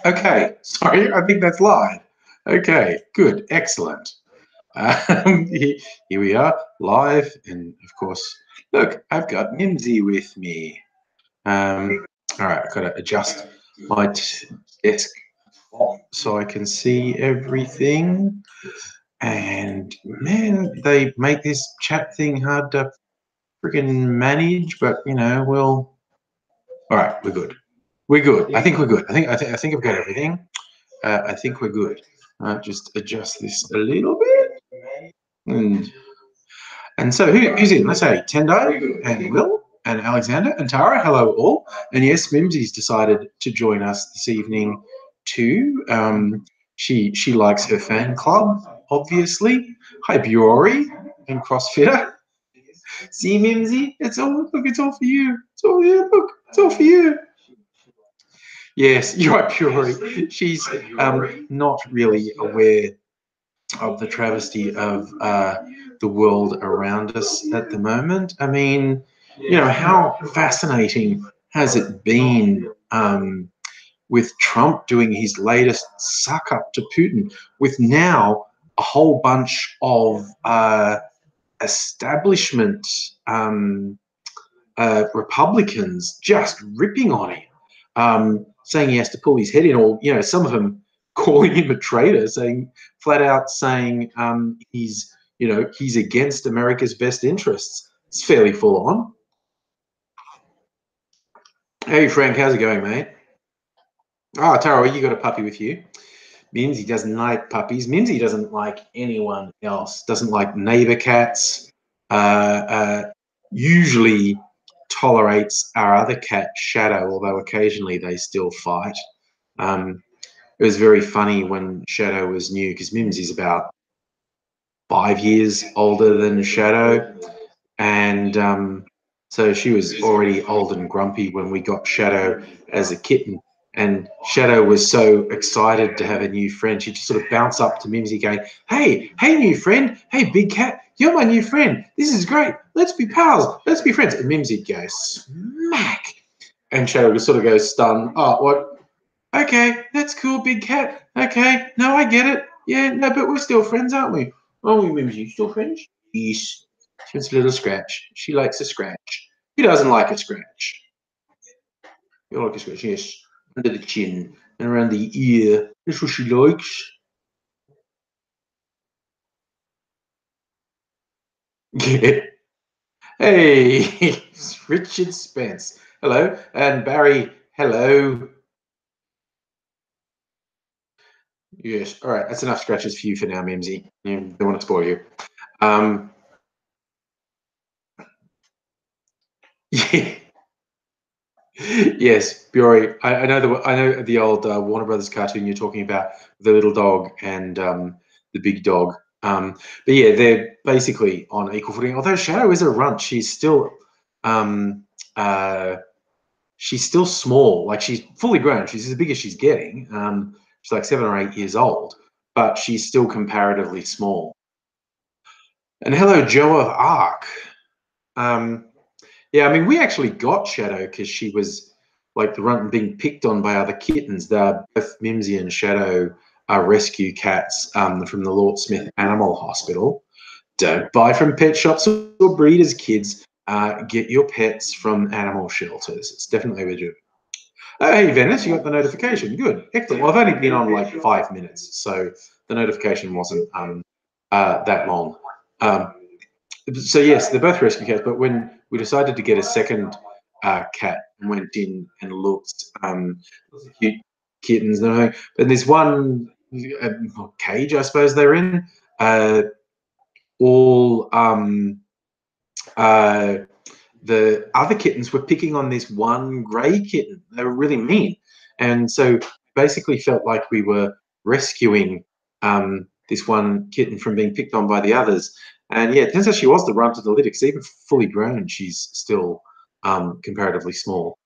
Okay, sorry, I think that's live. Okay, good, excellent. Here we are, live, and of course, look, I've got Mimsy with me. All right, I've got to adjust my desk so I can see everything. And man, they make this chat thing hard to freaking manage, but you know, we'll. All right, we're good. We're good. I think we're good. I think I've got everything. I think we're good. Just adjust this a little bit. And so who's in? Let's say Tendo and Will and Alexander and Tara. Hello all. And yes, Mimsy's decided to join us this evening too. She likes her fan club, obviously. Hi Biori and CrossFitter. See Mimsy? It's all for you. It's all look, it's all for you. Yes, you're right, Biori. She's not really aware of the travesty of the world around us at the moment. I mean, you know, how fascinating has it been with Trump doing his latest suck up to Putin, with now a whole bunch of establishment Republicans just ripping on him, saying he has to pull his head in, or, you know, some of them calling him a traitor, saying flat out saying he's, you know, he's against America's best interests. It's fairly full on. Hey Frank, how's it going, mate? Oh, Taro, you got a puppy with you. Mimsy doesn't like puppies. Mimsy doesn't like anyone else. Doesn't like neighbor cats. Usually tolerates our other cat, Shadow, although occasionally they still fight. It was very funny when Shadow was new, because Mimsy's about 5 years older than Shadow, and so she was already old and grumpy when we got Shadow as a kitten. And Shadow was so excited to have a new friend, she just sort of bounced up to Mimsy going, hey, new friend, hey, big cat, you're my new friend. This is great. Let's be pals. Let's be friends. And Mimsy goes, smack. And Shadow would sort of go stunned. Oh, what? Okay, that's cool, big cat. Okay, no, I get it. Yeah, no, but we're still friends, aren't we? Are we, Mimsy? Still friends? Yes. She wants a little scratch. She likes a scratch. Who doesn't like a scratch? You like a scratch, yes. Under the chin and around the ear. That's what she likes. Yeah. Hey, Richard Spence. Hello. And Barry, hello. Yes. All right. That's enough scratches for you for now, Mimsy. Don't want to spoil you. Yeah. Yes, Biori. I know the old Warner Brothers cartoon you're talking about, the little dog and the big dog. But yeah, they're basically on equal footing. Although Shadow is a runt, um, uh, she's still small. Like, she's fully grown. She's as big as she's getting. She's like 7 or 8 years old, but she's still comparatively small. And hello, Joe of Arc. Yeah, I mean, we actually got Shadow because she was like the runt being picked on by other kittens. Both Mimsy and Shadow are rescue cats from the Lord Smith Animal Hospital. Don't buy from pet shops or breeders, kids. Get your pets from animal shelters. It's definitely legit. Oh, hey, Venice, you got the notification. Good. Excellent. Well, I've only been on like 5 minutes, so the notification wasn't that long. So yes, they're both rescue cats. But when we decided to get a second cat, and went in and looked, cute kittens, and there's one cage, I suppose they're in. All the other kittens were picking on this one grey kitten. They were really mean, and so basically felt like we were rescuing this one kitten from being picked on by the others. And yeah, it turns out she was the runt of the litter, because even fully grown, she's still comparatively small.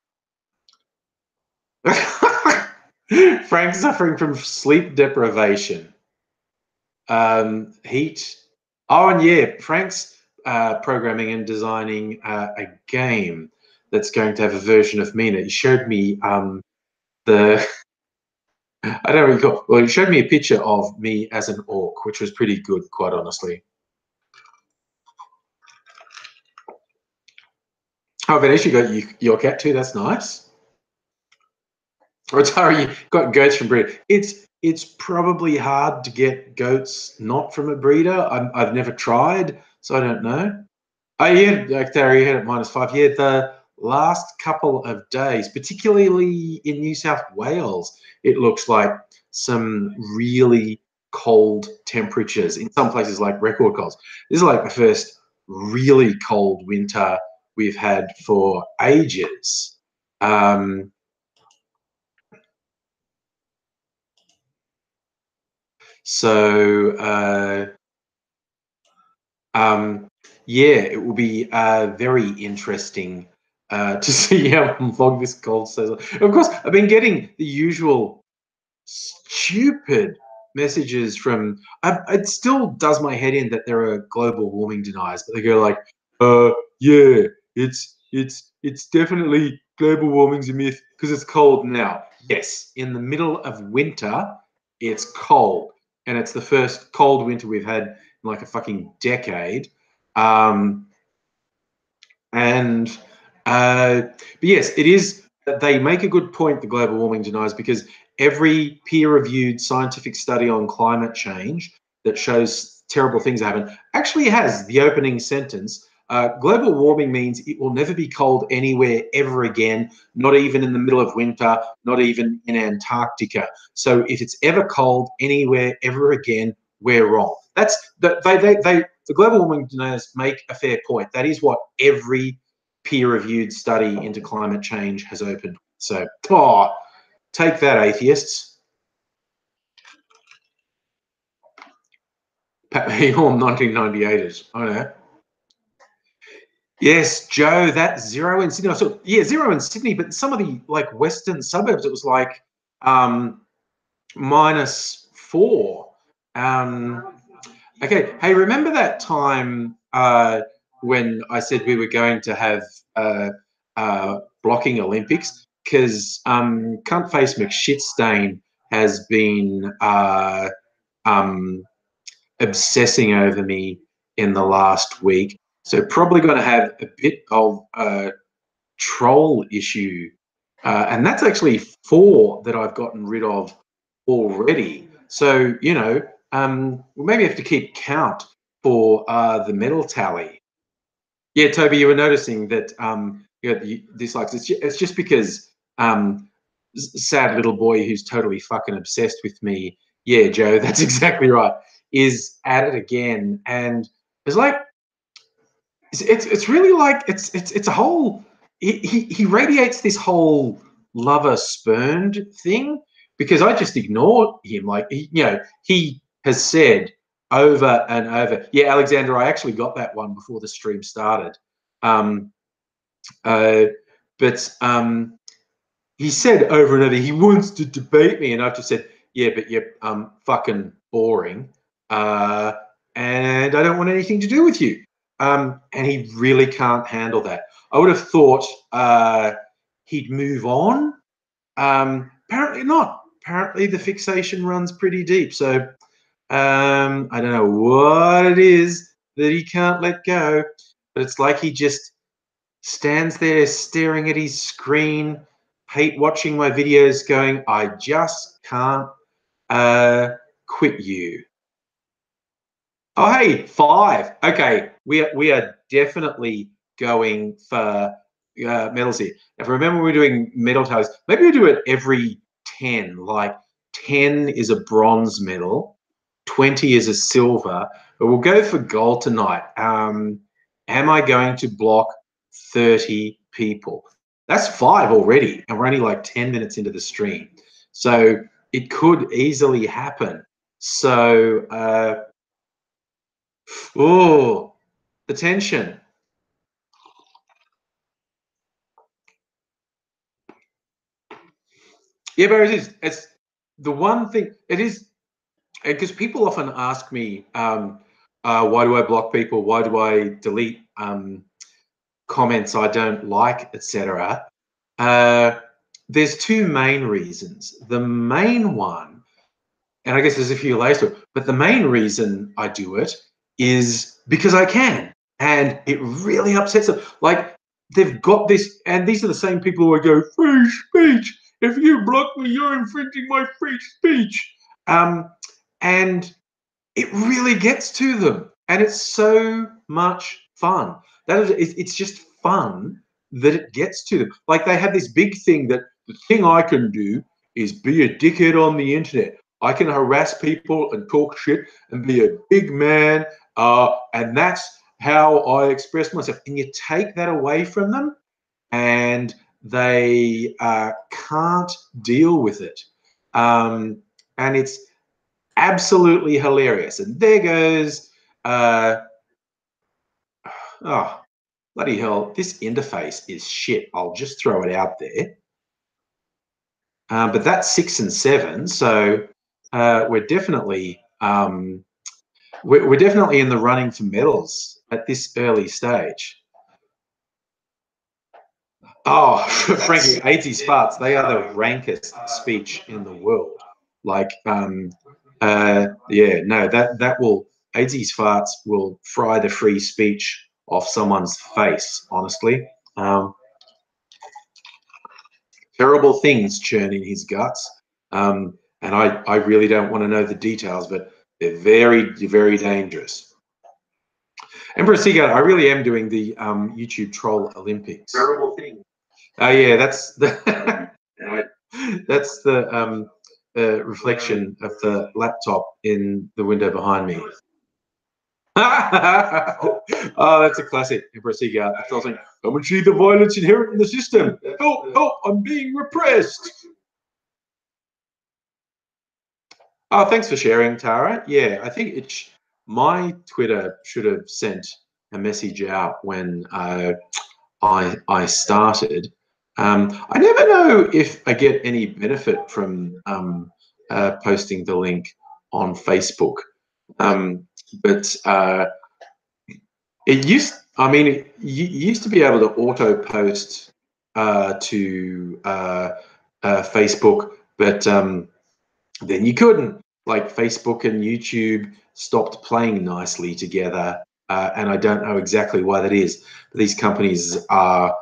Frank's suffering from sleep deprivation. Heat. Oh, and yeah, Frank's programming and designing a game that's going to have a version of Mina. He showed me the I don't recall. Well, it showed me a picture of me as an orc, which was pretty good, quite honestly. Oh, Vanessa, you got your cat too. That's nice. Or Tara, you got goats from breeder. It's probably hard to get goats not from a breeder. I've never tried, so I don't know. Oh yeah, like Tara, you had it -5. Yeah, the last couple of days, particularly in New South Wales, it looks like some really cold temperatures in some places, like record colds. This is like the first really cold winter we've had for ages. So yeah, it will be very interesting to see how long this cold stays on. Of course, I've been getting the usual stupid messages from. It still does my head in that there are global warming deniers, but they go like, yeah, it's definitely global warming's a myth because it's cold now." Yes, in the middle of winter, it's cold, and it's the first cold winter we've had in like a fucking decade. Um, and but yes, it is. They make a good point, the global warming deniers, because every peer-reviewed scientific study on climate change that shows terrible things happen actually has the opening sentence. Global warming means it will never be cold anywhere ever again, not even in the middle of winter, not even in Antarctica. So if it's ever cold anywhere ever again, we're wrong. That's the global warming deniers make a fair point. That is what every peer-reviewed study into climate change has opened. So, take that, atheists. Pat me on 1998ers. I know. Yes, Joe, that zero in Sydney. So yeah, zero in Sydney, but some of the like western suburbs, it was like -4. Okay, hey, remember that time when I said we were going to have blocking Olympics? Because Cuntface McShitstain has been obsessing over me in the last week. So probably going to have a bit of a troll issue. And that's actually 4 that I've gotten rid of already. So, you know, we'll maybe have to keep count for the medal tally. Yeah, Toby, you were noticing that you got the dislikes. It's just because sad little boy who's totally fucking obsessed with me. Yeah, Joe, that's exactly right. Is at it again, and it's like it's really like it's a whole. He radiates this whole lover spurned thing because I just ignore him. Like he has said over and over. Yeah, Alexander, I actually got that one before the stream started. Um, uh, but he said over and over he wants to debate me, and I've just said, yeah, but you're fucking boring, and I don't want anything to do with you. And he really can't handle that. I would have thought he'd move on. Apparently not. Apparently the fixation runs pretty deep. So I don't know what it is that he can't let go, but it's like he just stands there staring at his screen, hate watching my videos, going, I just can't quit you. Oh, hey, 5. Okay, we are definitely going for medals here. If I remember, we're doing medal tallies. Maybe we do it every 10. Like 10 is a bronze medal, 20 is a silver, but we'll go for gold tonight. Am I going to block 30 people? That's 5 already, and we're only like 10 minutes into the stream. So it could easily happen. So, oh, the tension. Yeah, but it is. It's the one thing. It is because people often ask me, why do I block people? Why do I delete comments I don't like, etc. there's two main reasons. The main one, and I guess there's a few layers to it, but the main reason I do it is because I can, and it really upsets them. Like, they've got this, and these are the same people who go, free speech. If you block me, you're infringing my free speech. And it really gets to them, and it's so much fun. It's just fun that it gets to them. Like, they have this big thing that the thing I can do is be a dickhead on the internet. I can harass people and talk shit and be a big man, and that's how I express myself. And you take that away from them, and they can't deal with it. And it's absolutely hilarious. And there goes, oh, bloody hell, this interface is shit. I'll just throw it out there. But that's 6 and 7, so we're definitely we're definitely in the running for medals at this early stage. Oh, Frankie, 80s farts, they are the rankest speech in the world. Like, yeah, no, that will, 80s farts will fry the free speech off someone's face, honestly. Terrible things churn in his guts. And I really don't want to know the details, but they're very, very dangerous. Emperor Seagull, I really am doing the YouTube Troll Olympics. Terrible thing. Oh yeah, that's the that's the reflection of the laptop in the window behind me. Oh, that's a classic. Emperor Seagull. I was like, come and see the violence inherent in the system. Help, help, I'm being repressed. Oh, thanks for sharing, Tara. Yeah, I think my Twitter should have sent a message out when I started. I never know if I get any benefit from posting the link on Facebook, but it used. I mean, you used to be able to auto post to Facebook, but then you couldn't. Like, Facebook and YouTube stopped playing nicely together, and I don't know exactly why that is. But these companies are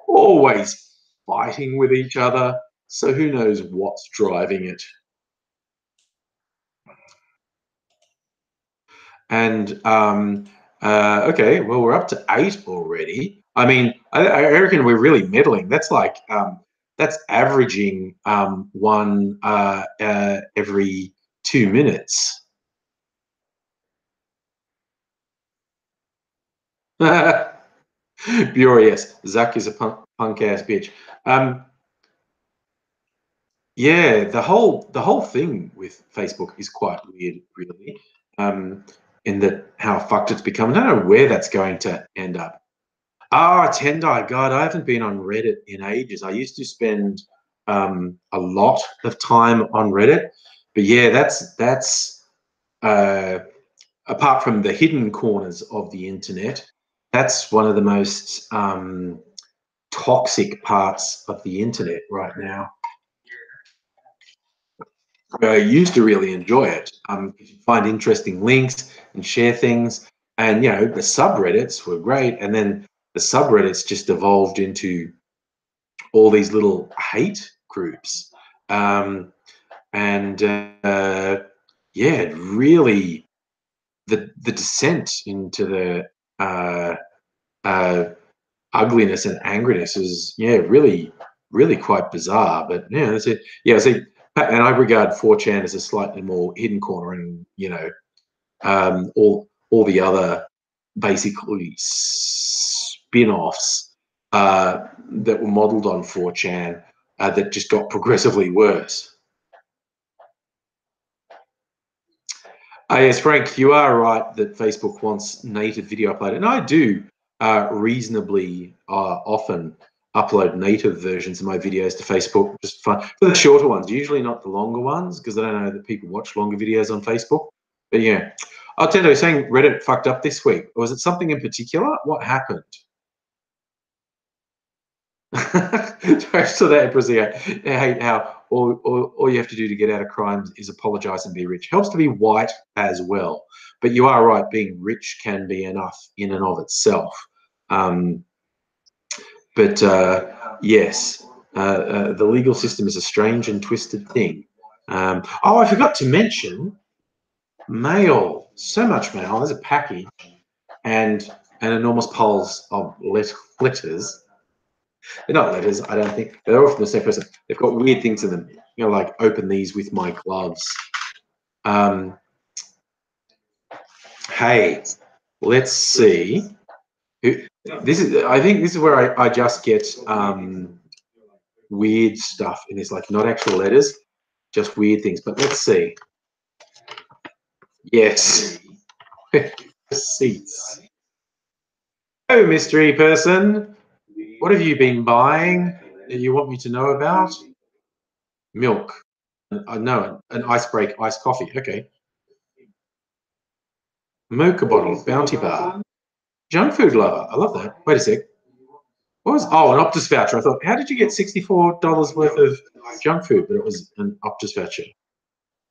always fighting with each other, so who knows what's driving it. And okay, well, we're up to 8 already. I mean, I reckon we're really middling. That's like that's averaging one every 2 minutes. Furious. Zuck is a punk ass bitch. Yeah, the whole thing with Facebook is quite weird, really. In that how fucked it's become. I don't know where that's going to end up. Ah, Tendai, God, I haven't been on Reddit in ages. I used to spend a lot of time on Reddit, but yeah, that's apart from the hidden corners of the internet, that's one of the most toxic parts of the internet right now. I used to really enjoy it. Find interesting links and share things, and the subreddits were great. And then the subreddits just evolved into all these little hate groups, and yeah, really, the descent into the ugliness and angriness is really quite bizarre. But yeah, that's it. Yeah, see, and I regard 4chan as a slightly more hidden corner, and all the other basically spin-offs that were modeled on 4chan that just got progressively worse. Yes, Frank, you are right that Facebook wants native video uploaded, and I do reasonably often upload native versions of my videos to Facebook, just fun for the shorter ones. Usually not the longer ones, because I don't know that people watch longer videos on Facebook. But yeah, Tendo saying Reddit fucked up this week. Was it something in particular? What happened? I saw that Brazil. I hate how all you have to do to get out of crimes is apologize and be rich. Helps to be white as well. But you are right, being rich can be enough in and of itself. Yes, the legal system is a strange and twisted thing. Oh, I forgot to mention mail. So much mail. There's a package and enormous piles of letters. They're not letters, I don't think. They're all from the same person. They've got weird things in them. You know, like open these with my gloves. Hey, let's see. This is. I think this is where I just get weird stuff in this, like not actual letters, just weird things. But let's see. Yes, receipts. Oh, mystery person, what have you been buying that you want me to know about? Milk. No, an iced coffee. Okay. Mocha bottle, Bounty Bar. Junk food lover. I love that. Wait a sec. What was? Oh, an Optus voucher. I thought, how did you get $64 worth of junk food? But it was an Optus voucher.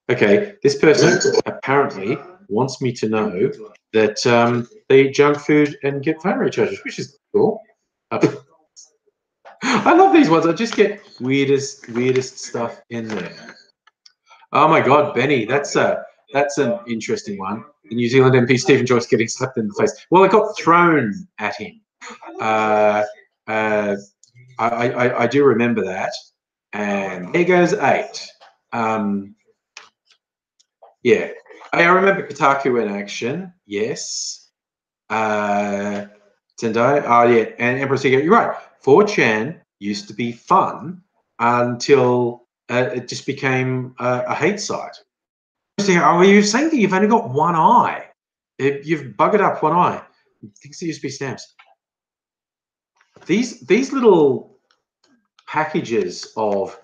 Okay, this person apparently wants me to know that they eat junk food and get phone recharges, which is cool. I love these ones. I just get weirdest stuff in there. Oh my God, Benny, that's an interesting one. The New Zealand MP Stephen Joyce getting slapped in the face. Well, it got thrown at him. I do remember that. And there goes 8. Yeah, I remember Kotaku in action. Yes. Tendai. Oh yeah, and Emperor Seeker. You're right. 4chan used to be fun until it just became a hate site. Oh, you're saying that you've only got one eye. You've buggered up one eye. Things that used to be stamps. These little packages of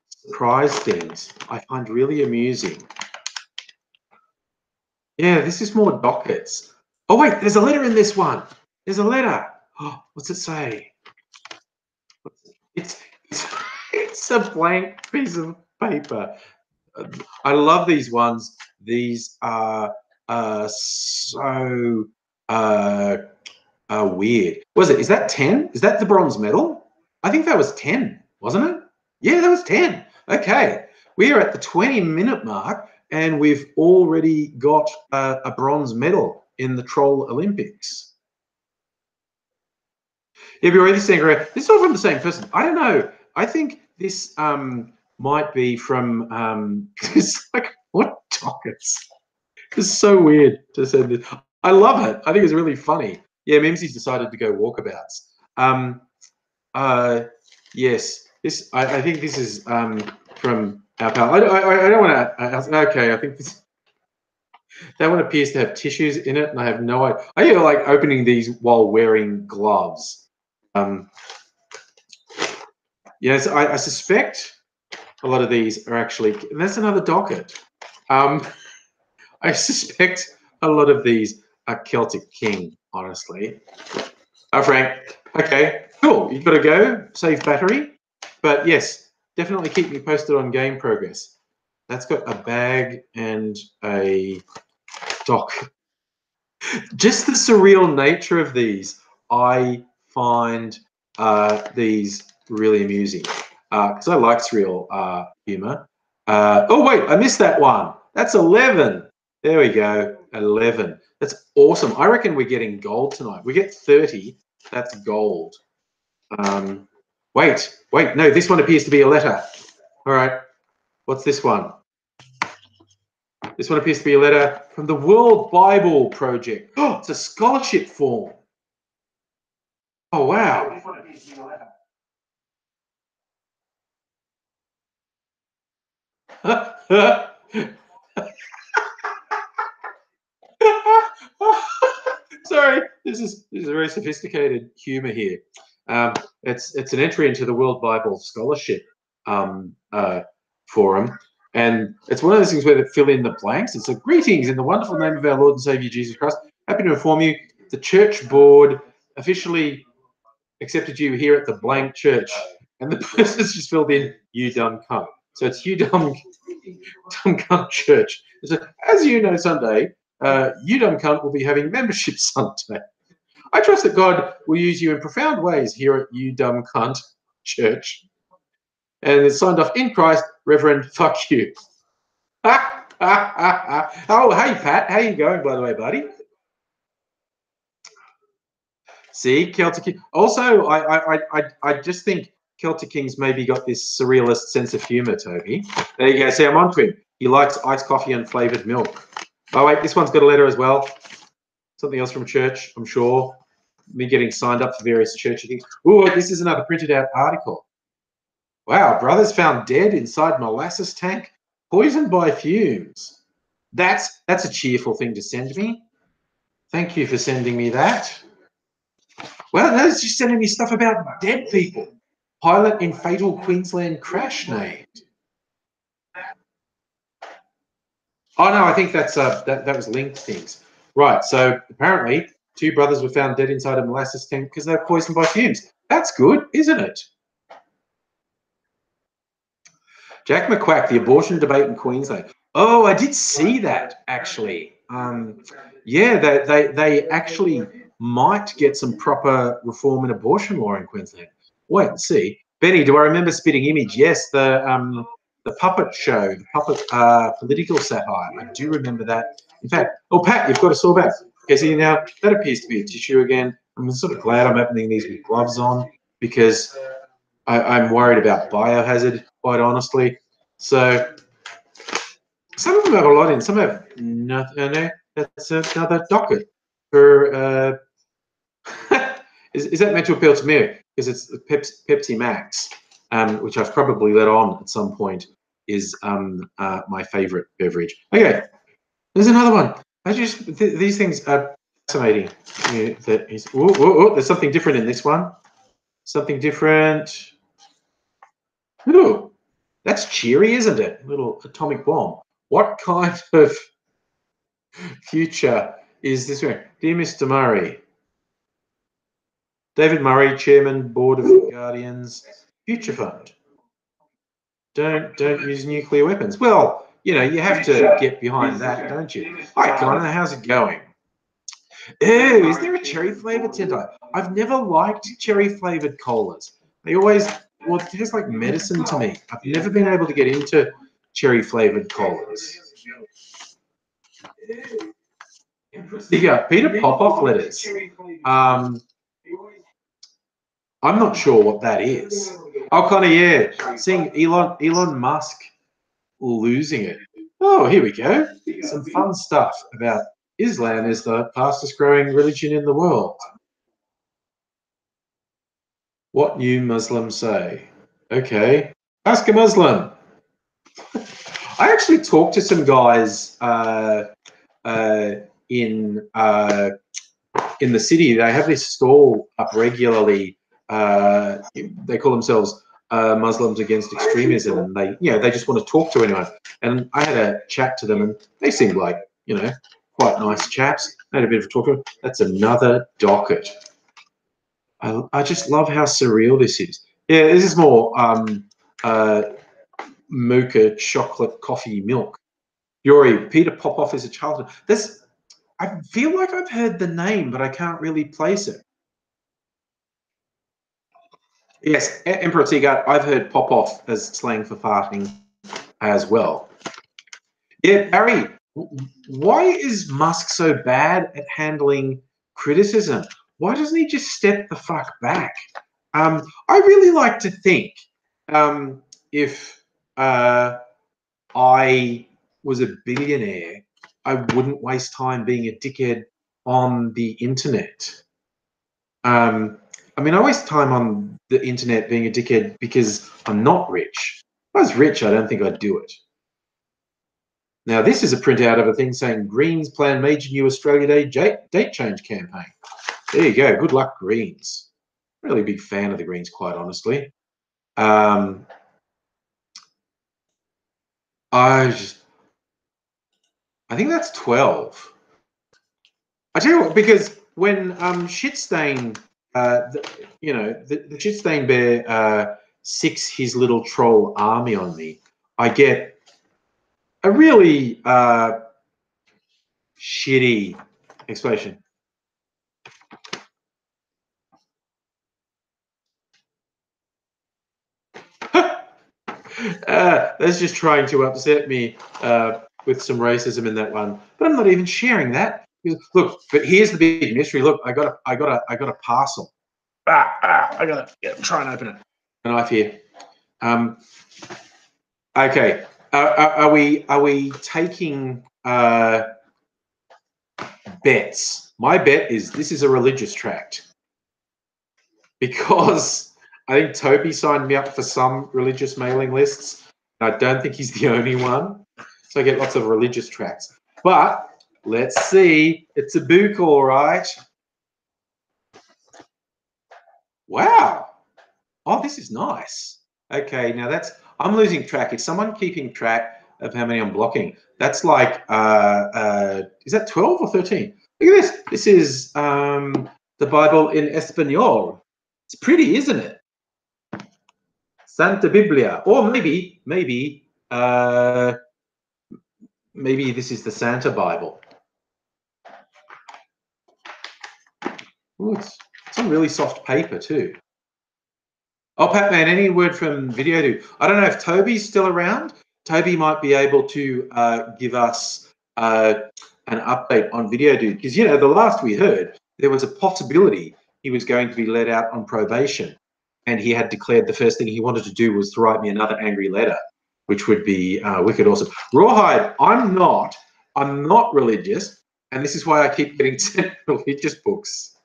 surprise things I find really amusing. Yeah, this is more dockets. Oh wait, there's a letter in this one. There's a letter. Oh, what's it say? It's a blank piece of paper. I love these ones. These are so weird. Was it? Is that 10? Is that the bronze medal? I think that was 10, wasn't it? Yeah, that was 10. Okay, we are at the 20-minute mark, and we've already got a bronze medal in the Troll Olympics. Yeah, be already saying, this is all from the same person. I don't know. I think this might be from. It's like, what dockets? It's so weird to send this. I love it. I think it's really funny. Yeah, Mimsy's decided to go walkabouts. Yes, this. I think this is from our pal. I don't want to. Okay, I think this. That one appears to have tissues in it, and I have no idea. I feel like opening these while wearing gloves. Yes, I suspect a lot of these are actually. That's another docket. I suspect a lot of these are Celtic King, honestly. Frank. Okay, cool. You've got to go. Save battery. But yes, definitely keep me posted on game progress. That's got a bag and a dock. Just the surreal nature of these, I find these really amusing because I like surreal humor. Oh wait, I missed that one. That's 11. There we go, 11. That's awesome. I reckon we're getting gold tonight. We get 30. That's gold. Wait. No, this one appears to be a letter. All right. What's this one? This one appears to be a letter from the World Bible Project. Oh, it's a scholarship form. Oh, wow. Sorry, this is a very sophisticated humor here. It's an entry into the World Bible Scholarship forum, and it's one of those things where they fill in the blanks. It's a greetings in the wonderful name of our Lord and Savior Jesus Christ. Happy to inform you, the church board officially accepted you here at the blank church. and the person's just filled in, you dumb cunt. So it's you dumb cunt church. So, as you know, Sunday, you dumb cunt will be having membership Sunday. I trust that God will use you in profound ways here at you dumb cunt church. And it's signed off in Christ, Reverend, fuck you. Oh, hey, Pat. How you going, by the way, buddy? See, Celtic King. Also, I just think Celtic King's maybe got this surrealist sense of humour, Toby. There you go. See, I'm on to him. He likes iced coffee and flavoured milk. Oh, wait, this one's got a letter as well. Something else from church, I'm sure. Me getting signed up for various churchy things. Oh, this is another printed out article. Wow, brothers found dead inside molasses tank, poisoned by fumes. That's a cheerful thing to send me. Thank you for sending me that. Well, no, it's just sending me stuff about dead people. Pilot in fatal Queensland crash named. Oh no, I think that's that was linked things. Right. So apparently, 2 brothers were found dead inside a molasses tank because they were poisoned by fumes. That's good, isn't it? Jack McQuack, the abortion debate in Queensland. Oh, I did see that actually. Yeah, they actually might get some proper reform in abortion law in Queensland. Wait and see. Benny, do I remember Spitting Image? Yes, the puppet show, the puppet political satire. I do remember that. In fact, oh Pat, you've got a sore back. Okay, see now that appears to be a tissue again. I'm sort of glad I'm opening these with gloves on because I'm worried about biohazard, quite honestly. So some of them have a lot in, some have nothing. No, that's another docket for. Is that meant to appeal to me? Because it's the Pepsi Max, which I've probably let on at some point, is my favourite beverage. Okay, there's another one. These things are fascinating. Yeah, there's something different in this one. Something different. Ooh, that's cheery, isn't it? Little atomic bomb. What kind of future is this one? Dear Mr. Murray, David Murray, Chairman, Board of Guardians, Future Fund. Don't use nuclear weapons. Well, you know, you have to get behind that, don't you? Hi, Connor. How's it going? Ew, is there a cherry flavoured Tentai? I've never liked cherry flavoured colas. They always, well, it tastes like medicine to me. I've never been able to get into cherry flavoured colas. Yeah, Peter Popoff letters. I'm not sure what that is. Oh, Connor, yeah, seeing Elon Musk losing it. Oh, here we go. Some fun stuff about Islam is the fastest growing religion in the world. What new Muslims say? Okay, ask a Muslim. I actually talked to some guys in the city. They have this stall up regularly. They call themselves Muslims Against Extremism, and they just want to talk to anyone. And I had a chat to them, and they seemed like quite nice chaps. I had a bit of a talk to them. That's another docket. I just love how surreal this is. Yeah, this is more mocha chocolate coffee milk. Yuri, Peter Popoff is a childhood. I feel like I've heard the name, but I can't really place it. Yes, Emperor Teagut, I've heard Popoff as slang for farting as well. Yeah, Barry, why is Musk so bad at handling criticism? Why doesn't he just step the fuck back? I really like to think if I was a billionaire, I wouldn't waste time being a dickhead on the internet. I mean, I waste time on the internet being a dickhead because I'm not rich. If I was rich, I don't think I'd do it. Now, this is a printout of a thing saying Greens plan major new Australia Day date change campaign. There you go. Good luck, Greens. Really big fan of the Greens, quite honestly. I think that's 12. I tell you what, because when Shitstain, the Shitstain Bear six his little troll army on me, I get a really shitty explosion. That's just trying to upset me with some racism in that one. But I'm not even sharing that. Look, but here's the big mystery. Look, I got a parcel. I gotta try and open it. A knife here. Okay. Are we taking bets? My bet is this is a religious tract, because I think Toby signed me up for some religious mailing lists. And I don't think he's the only one. So I get lots of religious tracts. But let's see. It's a book, all right. Wow. Oh, this is nice. Okay, now I'm losing track. Is someone keeping track of how many I'm blocking? That's like, is that 12 or 13? Look at this. This is the Bible in Espanol. It's pretty, isn't it? Santa Biblia. Or maybe this is the Santa Bible. Ooh, it's some really soft paper too. Oh, Patman, any word from Videodo? I don't know if Toby's still around. Toby might be able to give us an update on Videodo, because, you know, the last we heard, there was a possibility he was going to be let out on probation, and he had declared the first thing he wanted to do was to write me another angry letter, which would be wicked awesome. Rawhide, I'm not religious, and this is why I keep getting sent religious books.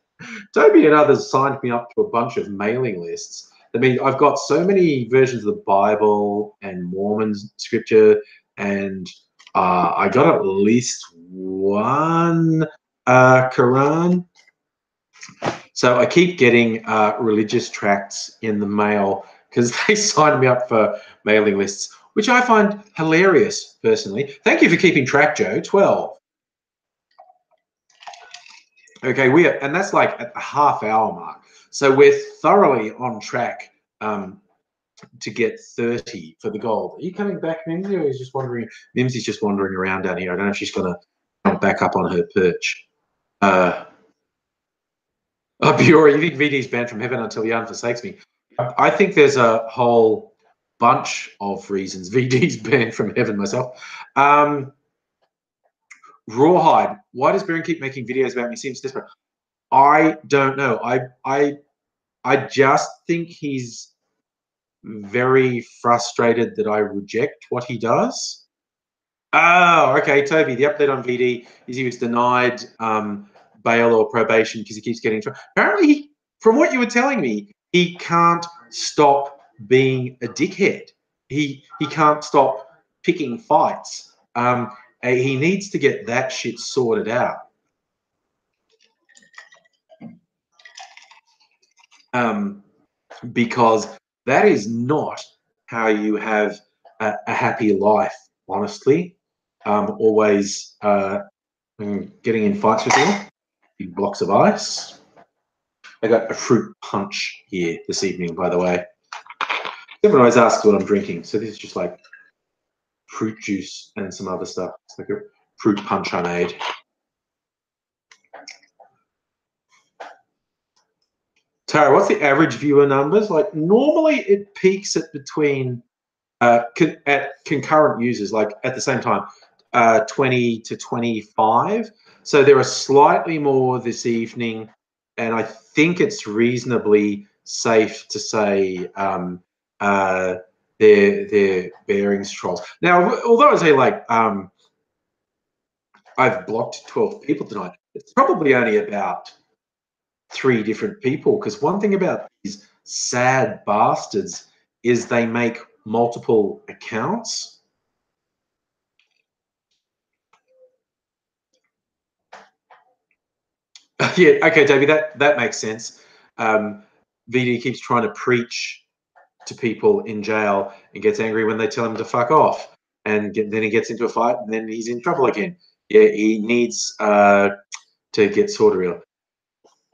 Toby and others signed me up to a bunch of mailing lists. I mean, I've got so many versions of the Bible and Mormon scripture, and I got at least one Quran. So I keep getting religious tracts in the mail because they signed me up for mailing lists, which I find hilarious, personally. Thank you for keeping track, Joe. 12. Okay, and that's like at the half-hour mark. So we're thoroughly on track to get 30 for the gold. Are you coming back, Mimsy, or is just wandering? Mimsy's just wandering around down here. I don't know if she's going to jump back up on her perch. Oh, Biora, you think VD's banned from heaven until Jan forsakes me? I think there's a whole bunch of reasons VD's banned from heaven myself. Rawhide, why does Baron keep making videos about me? Seems desperate. I don't know. I just think he's very frustrated that I reject what he does. Oh, okay, Toby, the update on VD is he was denied bail or probation because he keeps getting in trouble. Apparently, from what you were telling me, he can't stop being a dickhead. He can't stop picking fights. He needs to get that shit sorted out. Because that is not how you have a happy life, honestly. Always getting in fights with people, big blocks of ice. I got a fruit punch here this evening, by the way. Everyone always asks what I'm drinking, so this is just like fruit juice and some other stuff. It's like a fruit punch I made. Tara, what's the average viewer numbers? Like normally it peaks at between at concurrent users, like at the same time, 20 to 25. So there are slightly more this evening, and I think it's reasonably safe to say they're bearings trolls. Now, although I say like I've blocked 12 people tonight, it's probably only about 3 different people, because one thing about these sad bastards is they make multiple accounts. Yeah, okay, Davey, that makes sense. VD keeps trying to preach to people in jail and gets angry when they tell him to fuck off, and then he gets into a fight and then he's in trouble again. Yeah, he needs to get sorted real.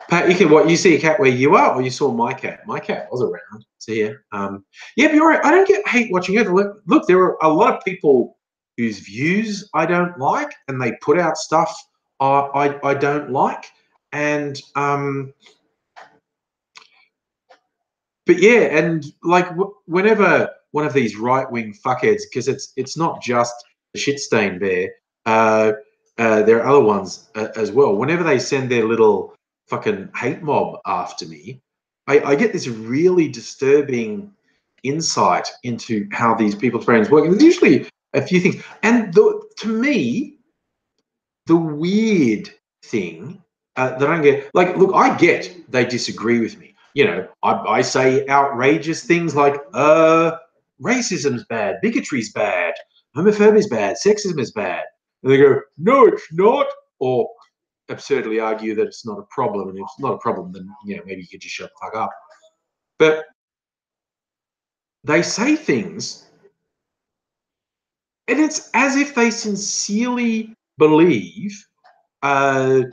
Pat, you can what you see a cat where you are, or you saw my cat. My cat was around. So yeah, yeah, but you're right. I don't get hate watching it. Look, there are a lot of people whose views I don't like, and they put out stuff I don't like, and but yeah, and like whenever one of these right wing fuckheads, because it's not just the shit stain bear, there are other ones as well. Whenever they send their little fucking hate mob after me, I get this really disturbing insight into how these people's brains work. And there's usually a few things, and to me, the weird thing that I don't get, like, look, I get they disagree with me. You know, I say outrageous things like, racism's bad, bigotry's bad, homophobia's bad, sexism is bad. And they go, no, it's not. Or absurdly argue that it's not a problem. And if it's not a problem, then, you know, maybe you could just shut the fuck up. But they say things, and it's as if they sincerely believe that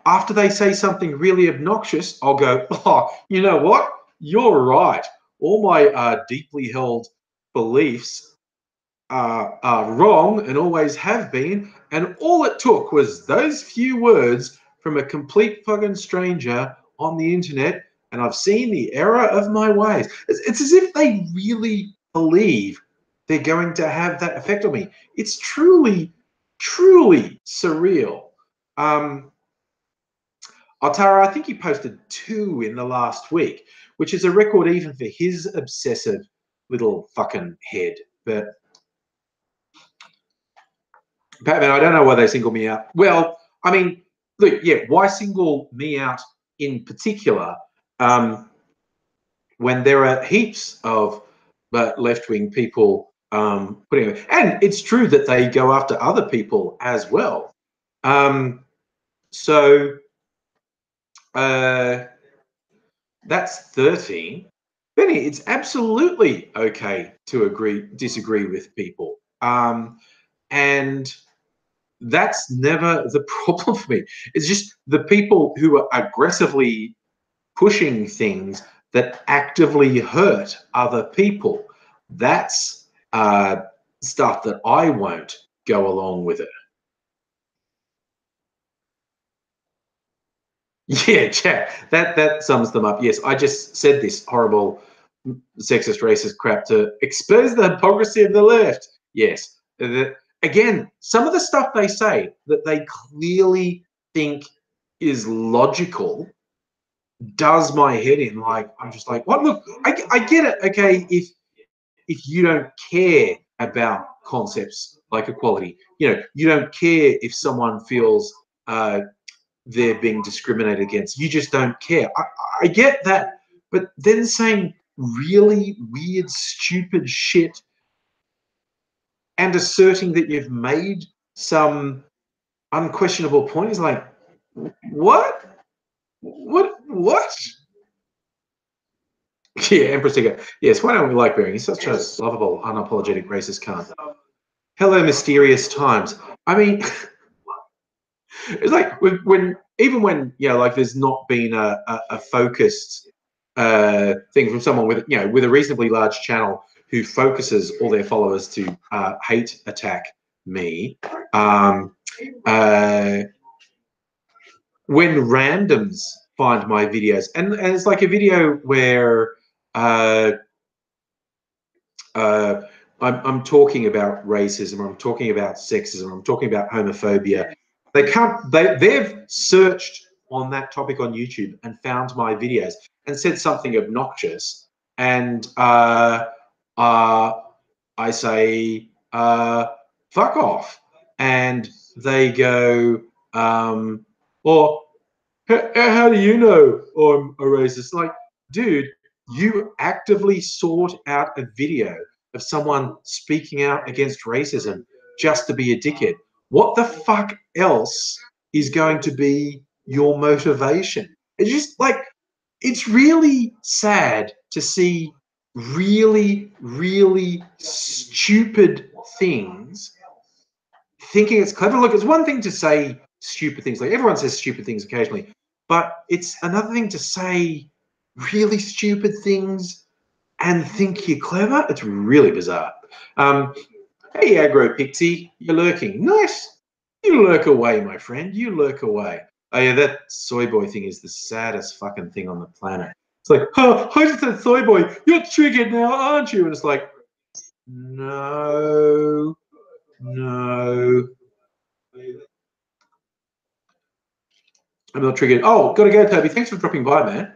after they say something really obnoxious, I'll go, oh, you know what? You're right. All my deeply held beliefs are wrong and always have been. And all it took was those few words from a complete fucking stranger on the internet. And I've seen the error of my ways. It's as if they really believe they're going to have that effect on me. It's truly, truly surreal. Altara, I think he posted 2 in the last week, which is a record even for his obsessive little fucking head. But Batman, I don't know why they single me out. Well, I mean, look, yeah, why single me out in particular when there are heaps of left-wing people putting it, and it's true that they go after other people as well. So that's 13. Benny, it's absolutely okay to disagree with people. And that's never the problem for me. It's just the people who are aggressively pushing things that actively hurt other people. That's stuff that I won't go along with it. Yeah, chat. That sums them up. Yes, I just said this horrible sexist, racist crap to expose the hypocrisy of the left. Yes. Again, some of the stuff they say that they clearly think is logical does my head in. Like, I'm just like, what? Look, I get it. Okay, if you don't care about concepts like equality, you know, you don't care if someone feels they're being discriminated against. You just don't care. I get that, but then saying really weird, stupid shit and asserting that you've made some unquestionable point is like, what? What? Yeah, Empress Digger. Yes, why don't we like Bearing? He's such a lovable, unapologetic racist cunt. Hello, mysterious times. I mean, it's like even when, you know, like there's not been a focused thing from someone with, you know, with a reasonably large channel who focuses all their followers to hate attack me. When randoms find my videos, and it's like a video where I'm talking about racism, I'm talking about sexism, I'm talking about homophobia. They've searched on that topic on YouTube and found my videos and said something obnoxious, and I say fuck off, and they go, or how do you know I'm a racist? Like, dude, you actively sought out a video of someone speaking out against racism just to be a dickhead. What the fuck else is going to be your motivation? It's just like, it's really sad to see really, really stupid things thinking it's clever. Look, it's one thing to say stupid things. Like everyone says stupid things occasionally, but it's another thing to say really stupid things and think you're clever. It's really bizarre. Hey, Agro Pixie, you're lurking. Nice. You lurk away, my friend. You lurk away. Oh, yeah, that soy boy thing is the saddest fucking thing on the planet. It's like, oh, I just said soy boy. You're triggered now, aren't you? And it's like, no, no. I'm not triggered. Oh, gotta go, Toby. Thanks for dropping by, man.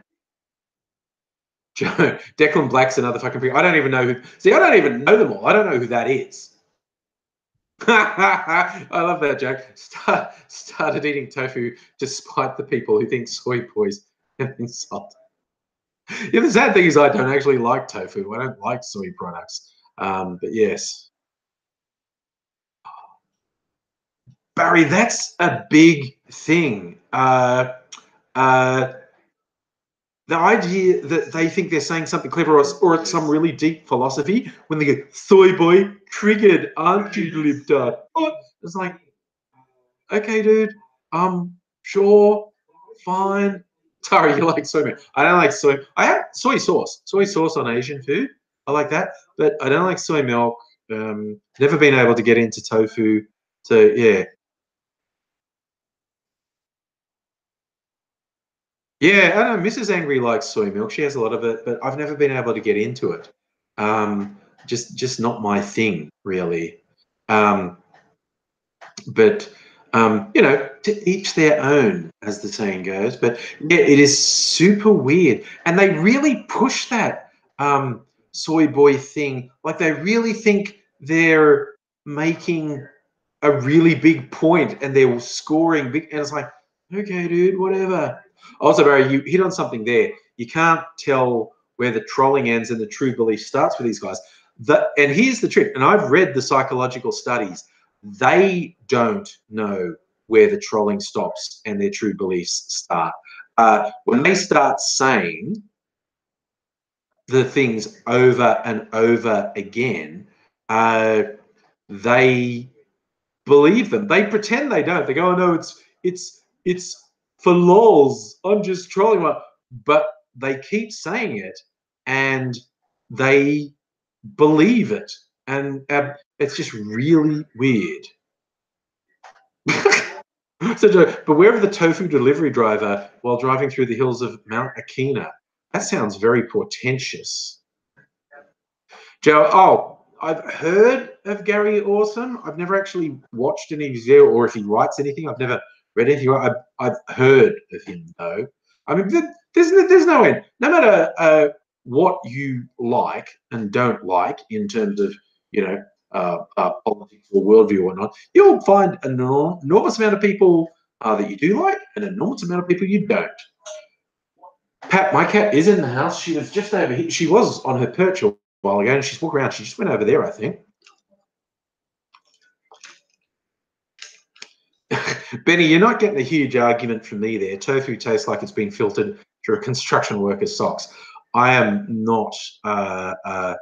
Declan Black's another fucking freak. I don't even know who. See, I don't even know them all. I don't know who that is. I love that joke. Started eating tofu despite the people who think soy boys an insult. Yeah, the sad thing is I don't actually like tofu. I don't like soy products. But yes. Barry, that's a big thing. The idea that they think they're saying something clever or it's some really deep philosophy when they go, soy boy, triggered, aren't you, libtard? It's like, okay, dude, sure, fine. Sorry, you like soy milk. I don't like soy. I have soy sauce. Soy sauce on Asian food. I like that, but I don't like soy milk. Never been able to get into tofu. So yeah, yeah. I know Mrs. Angry likes soy milk. She has a lot of it, but I've never been able to get into it. Just not my thing, really. Um, but you know, to each their own, as the saying goes. But yeah, it is super weird, and they really push that soy boy thing. Like they really think they're making a really big point, and they're scoring big. And it's like, okay, dude, whatever. Also, Barry, you hit on something there. You can't tell where the trolling ends and the true belief starts for these guys. And here's the trick. And I've read the psychological studies. They don't know where the trolling stops and their true beliefs start. When they start saying the things over and over again, they believe them. They pretend they don't. They go, "Oh no, it's for lols. I'm just trolling." But they keep saying it, and they believe it, and it's just really weird. So, beware of the tofu delivery driver while driving through the hills of Mount Akina. That sounds very portentous. Joe, oh, I've heard of Gary Awesome. I've never actually watched any of his video, or if he writes anything, I've never read anything. I've heard of him though. I mean, there's no end. No matter what you like and don't like in terms of politics or worldview or not, you'll find an enormous amount of people that you do like and an enormous amount of people you don't. Pat, my cat is in the house. She was just over here. She was on her perch a while ago, and she's walking around. She just went over there, I think. Benny, you're not getting a huge argument from me there. Tofu tastes like it's been filtered through a construction worker's socks. I am not a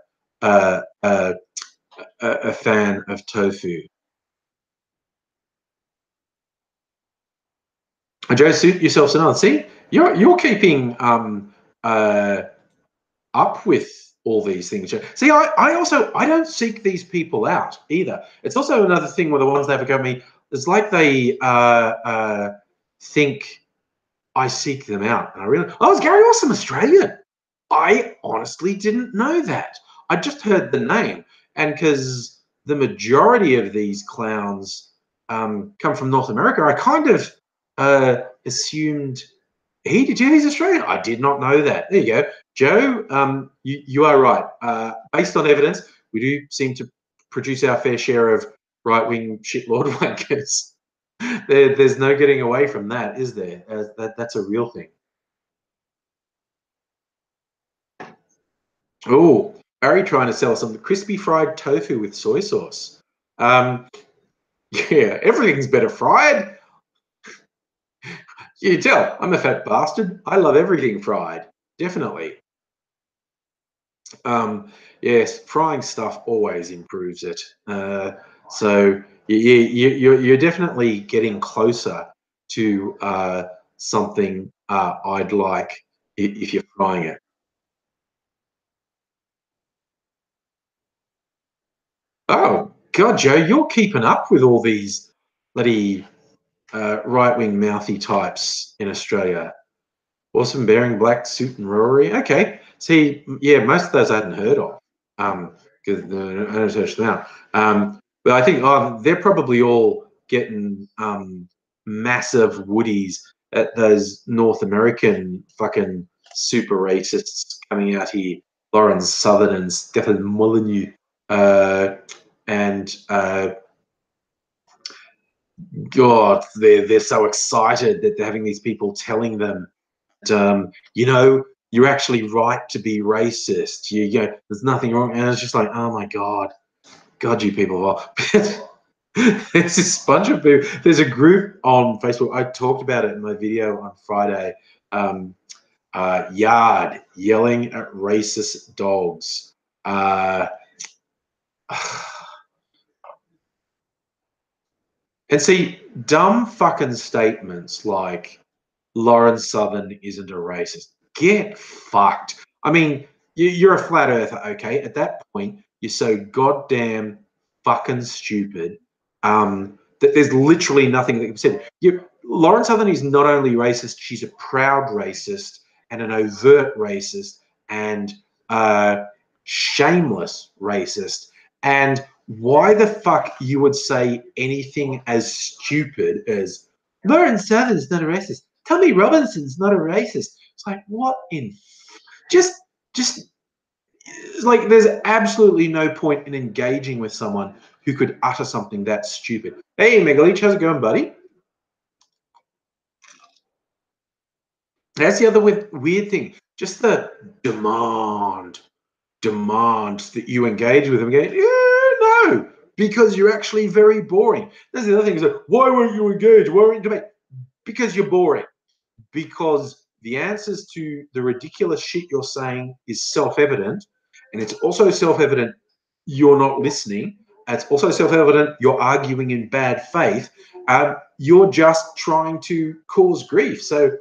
fan of tofu. Joe, suit yourself another. See, you're keeping up with all these things. See, I also I don't seek these people out either. It's also another thing with the ones that have got me. It's like they think I seek them out, and I really. Oh, is Gary Awesome Australian? I honestly didn't know that. I just heard the name, and because the majority of these clowns come from North America, I kind of assumed he's Australian. I did not know that. There you go. Joe, you are right. Based on evidence, we do seem to produce our fair share of right-wing shitlord wankers. There's no getting away from that, is there? That's a real thing. Oh, Barry trying to sell some crispy fried tofu with soy sauce. Yeah, everything's better fried. You can tell I'm a fat bastard. I love everything fried. Definitely. Yes, frying stuff always improves it. So you're definitely getting closer to something I'd like if you're frying it. Oh God, Joe, you're keeping up with all these bloody right-wing mouthy types in Australia. Awesome, bearing black suit and Rory. Okay, see, yeah, most of those I hadn't heard of. Because I don't search them out. But I think they're probably all getting massive woodies at those North American fucking super racists coming out here, Lauren Southern and Stefan Molyneux, and God, they're so excited that they're having these people telling them, you know, you're actually right to be racist. You know, there's nothing wrong. And it's just like, oh my God, you people are. There's this bunch of people. There's a group on Facebook. I talked about it in my video on Friday. Yard yelling at racist dogs. And see, dumb fucking statements like Lauren Southern isn't a racist. Get fucked. I mean, you're a flat earther, okay? At that point, you're so goddamn fucking stupid that there's literally nothing that can be said. Lauren Southern is not only racist, she's a proud racist and an overt racist and shameless racist. And why the fuck you would say anything as stupid as Lauren Southern's not a racist? Tommy Robinson's not a racist. It's like, what in just like there's absolutely no point in engaging with someone who could utter something that stupid. Hey Megalich, how's it going, buddy? That's the other weird thing. Just the demand that you engage with them. Going, yeah, no, because you're actually very boring. That's the other thing. Is like, why won't you engage? Why won't you debate? Because you're boring. Because the answers to the ridiculous shit you're saying is self-evident, and it's also self-evident you're not listening. It's also self-evident you're arguing in bad faith. You're just trying to cause grief. So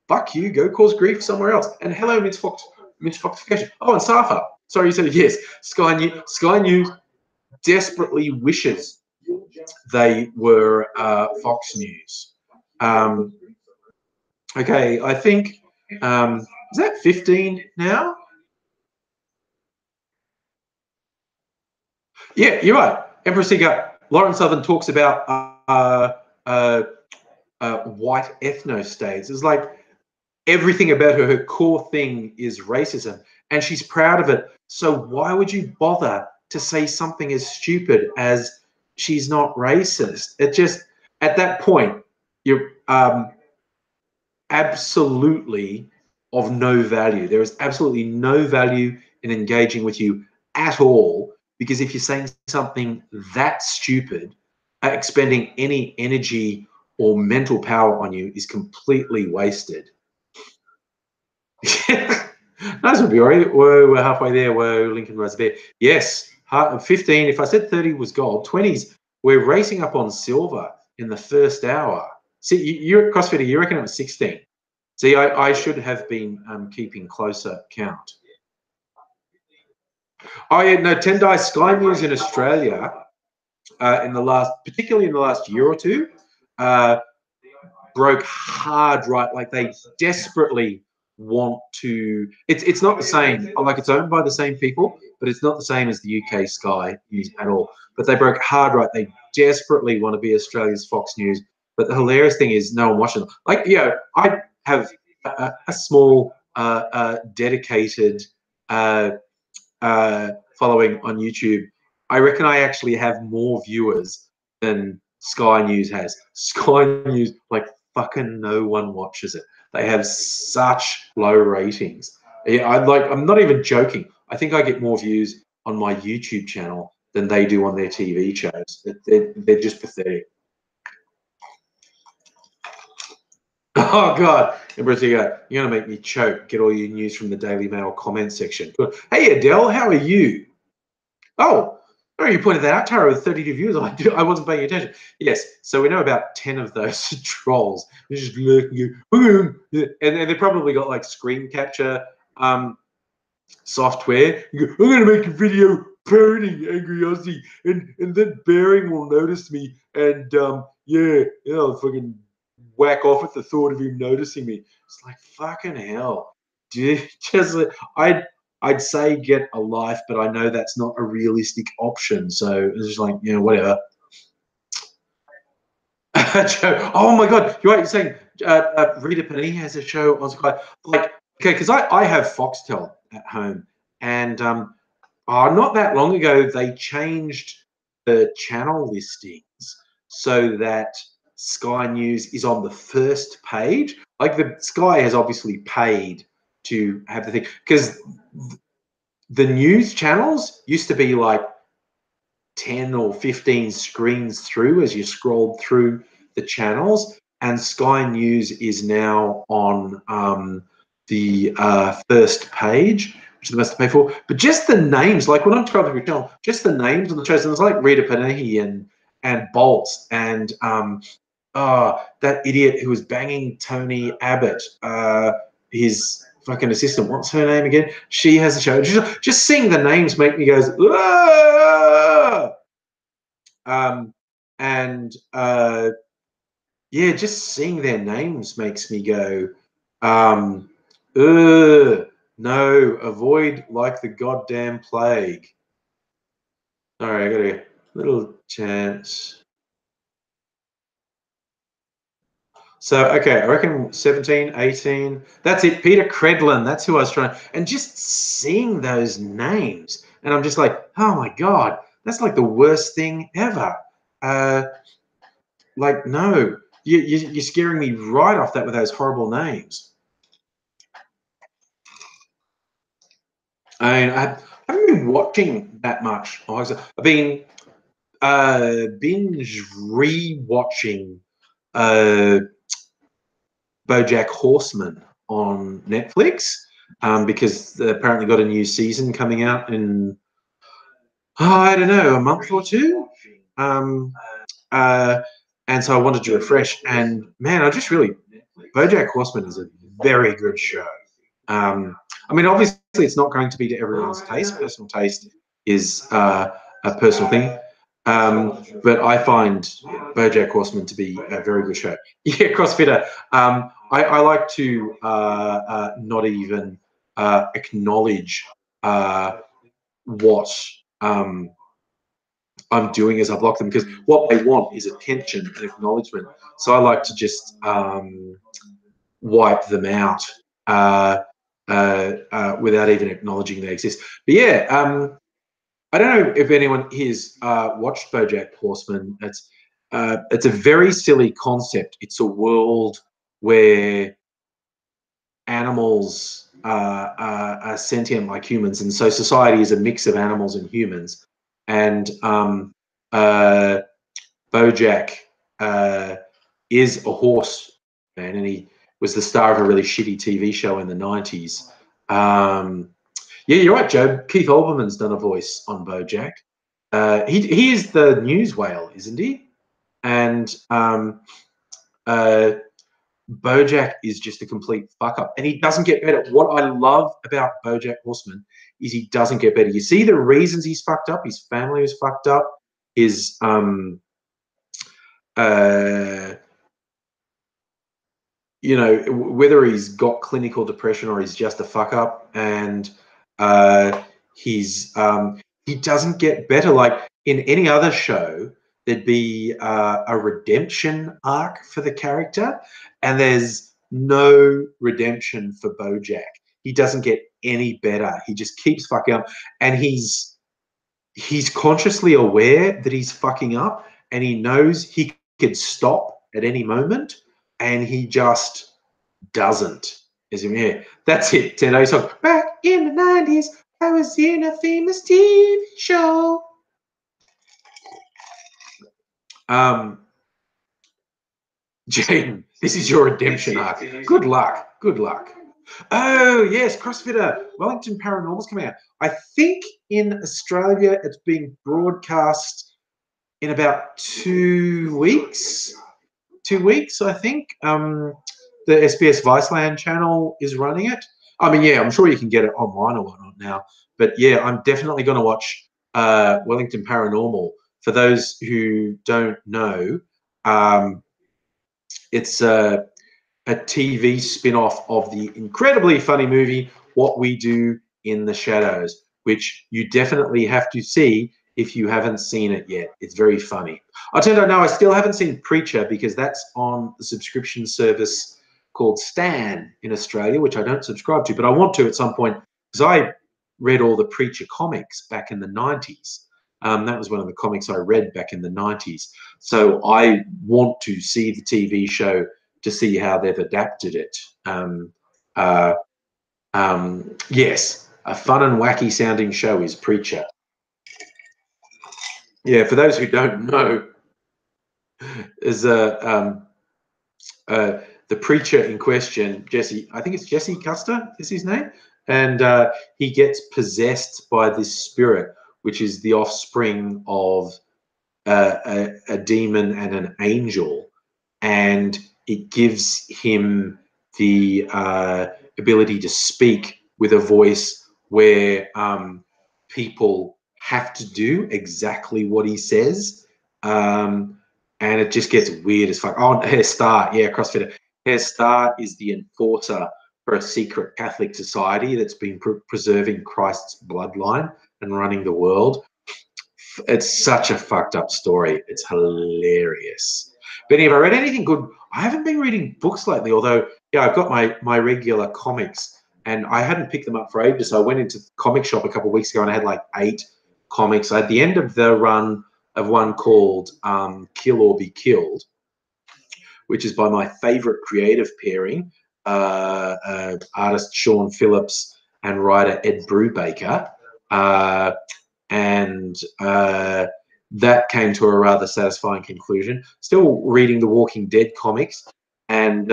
fuck you, go cause grief somewhere else. And hello, Mitch Foxification. Oh, and Safa. Sorry, you said yes. Sky News desperately wishes they were Fox News. Okay, I think, is that 15 now? Yeah, you're right. Empress Seeger, Lauren Southern talks about white ethno-states. It's like everything about her core thing is racism, and she's proud of it. So why would you bother to say something as stupid as she's not racist? It just, at that point, you're absolutely of no value. There is absolutely no value in engaging with you at all, because if you're saying something that stupid, expending any energy or mental power on you is completely wasted. Nice one, Biori. Whoa, we're halfway there. Whoa, Lincoln Rose Bear. Yes, 15. If I said 30 was gold, 20s, we're racing up on silver in the first hour. See, you're at CrossFitter, you reckon it was 16. See, I should have been keeping closer count. Oh yeah, no, Tendai Sky News in Australia particularly in the last year or two, broke hard right. Like they desperately want to. It's not the same. Like it's owned by the same people, but it's not the same as the UK Sky News at all. But they broke hard right. They desperately want to be Australia's Fox News. But the hilarious thing is, no one watching them. Like, I have a small dedicated following on YouTube. I reckon I actually have more viewers than Sky News has. Sky News, like fucking no one watches it. They have such low ratings. Yeah, I'm not even joking. I think I get more views on my YouTube channel than they do on their TV shows. They're just pathetic. Oh God, you're gonna make me choke. Get all your news from the Daily Mail comment section. Hey Adele, how are you? Oh, Oh, you pointed that out, Tara, with 32 views. I wasn't paying attention. Yes, so we know about 10 of those trolls. They're just lurking, and they probably got like screen capture software. You go, I'm going to make a video parodying AngryAussie, and then Bearing will notice me, and yeah, I'll fucking whack off at the thought of him noticing me. It's like, fucking hell, dude. Just I'd say get a life, but I know that's not a realistic option. So it's just like, whatever. Oh my god, you're right. You're saying Rita Panini has a show. I was like, okay, because I have Foxtel at home, and not that long ago they changed the channel listings so that Sky News is on the first page. Like the Sky has obviously paid to have the thing, because the news channels used to be like 10 or 15 screens through as you scrolled through the channels, and Sky News is now on the first page, which is the best to pay for. But just the names, like when I'm scrolling through the channel, just the names on the shows, and it's like Rita Panahi and Bolts and that idiot who was banging Tony Abbott, his fucking assistant. What's her name again? She has a show. Just seeing the names make me goes, ah! And yeah, just seeing their names makes me go, no, avoid like the goddamn plague. All right, I got a little chance. So, okay, I reckon 17, 18. That's it. Peter Credlin. That's who I was trying. And just seeing those names, and I'm just like, oh my God, that's like the worst thing ever. Like, no, you're scaring me right off that with those horrible names. I mean, I haven't been watching that much. I've been binge re-watching BoJack Horseman on Netflix, because they apparently got a new season coming out in, I don't know, a month or two. And so I wanted to refresh. And man, BoJack Horseman is a very good show. I mean, obviously, it's not going to be to everyone's taste. Personal taste is a personal thing. But I find BoJack Horseman to be a very good show. Yeah, CrossFitter. I like to not even acknowledge what I'm doing as I block them, because what they want is attention and acknowledgement. So I like to just wipe them out without even acknowledging they exist. But yeah, I don't know if anyone here's watched BoJack Horseman. It's a very silly concept. It's a world where animals are sentient like humans, and so society is a mix of animals and humans. And BoJack is a horse man, and he was the star of a really shitty TV show in the 90s. Yeah, you're right, Joe. Keith Olbermann's done a voice on BoJack. He is the news whale, isn't he? And BoJack is just a complete fuck up, and he doesn't get better. What I love about BoJack Horseman is he doesn't get better. You see the reasons he's fucked up. His family is fucked up. His whether he's got clinical depression or he's just a fuck up, and he doesn't get better. Like in any other show, there'd be a redemption arc for the character, and there's no redemption for BoJack. He doesn't get any better. He just keeps fucking up, and he's consciously aware that he's fucking up, and he knows he could stop at any moment, and he just doesn't. Is him here? That's it. 10 days song. Back in the 90s, I was in a famous TV show. Jaden, this is your redemption arc. Good luck. Good luck. Oh, yes, CrossFitter. Wellington Paranormal's coming out. I think in Australia it's being broadcast in about 2 weeks. 2 weeks, I think. The SBS Viceland channel is running it. I mean, yeah, I'm sure you can get it online or whatnot now. But yeah, I'm definitely going to watch Wellington Paranormal. For those who don't know, it's a TV spin-off of the incredibly funny movie What We Do in the Shadows, which you definitely have to see if you haven't seen it yet. It's very funny. I'll tell you now, I still haven't seen Preacher because that's on the subscription service called Stan in Australia, which I don't subscribe to, but I want to at some point because I read all the Preacher comics back in the 90s. That was one of the comics I read back in the 90s. So I want to see the TV show to see how they've adapted it. Yes, a fun and wacky sounding show is Preacher. Yeah, for those who don't know, is the preacher in question, Jesse. I think it's Jesse Custer is his name, and he gets possessed by this spirit, which is the offspring of a demon and an angel, and it gives him the ability to speak with a voice where people have to do exactly what he says. And it just gets weird as fuck. Oh, Hair Star, yeah, CrossFitter. Hair Star is the enforcer for a secret Catholic society that's been preserving Christ's bloodline and running the world. It's such a fucked up story. It's hilarious. Benny, have I read anything good? I haven't been reading books lately, although, yeah, I've got my regular comics and I hadn't picked them up for ages. So I went into the comic shop a couple of weeks ago and I had like 8 comics. At the end of the run of one called Kill or Be Killed, which is by my favorite creative pairing, artist Sean Phillips and writer Ed Brubaker. And that came to a rather satisfying conclusion. Still reading the Walking Dead comics, and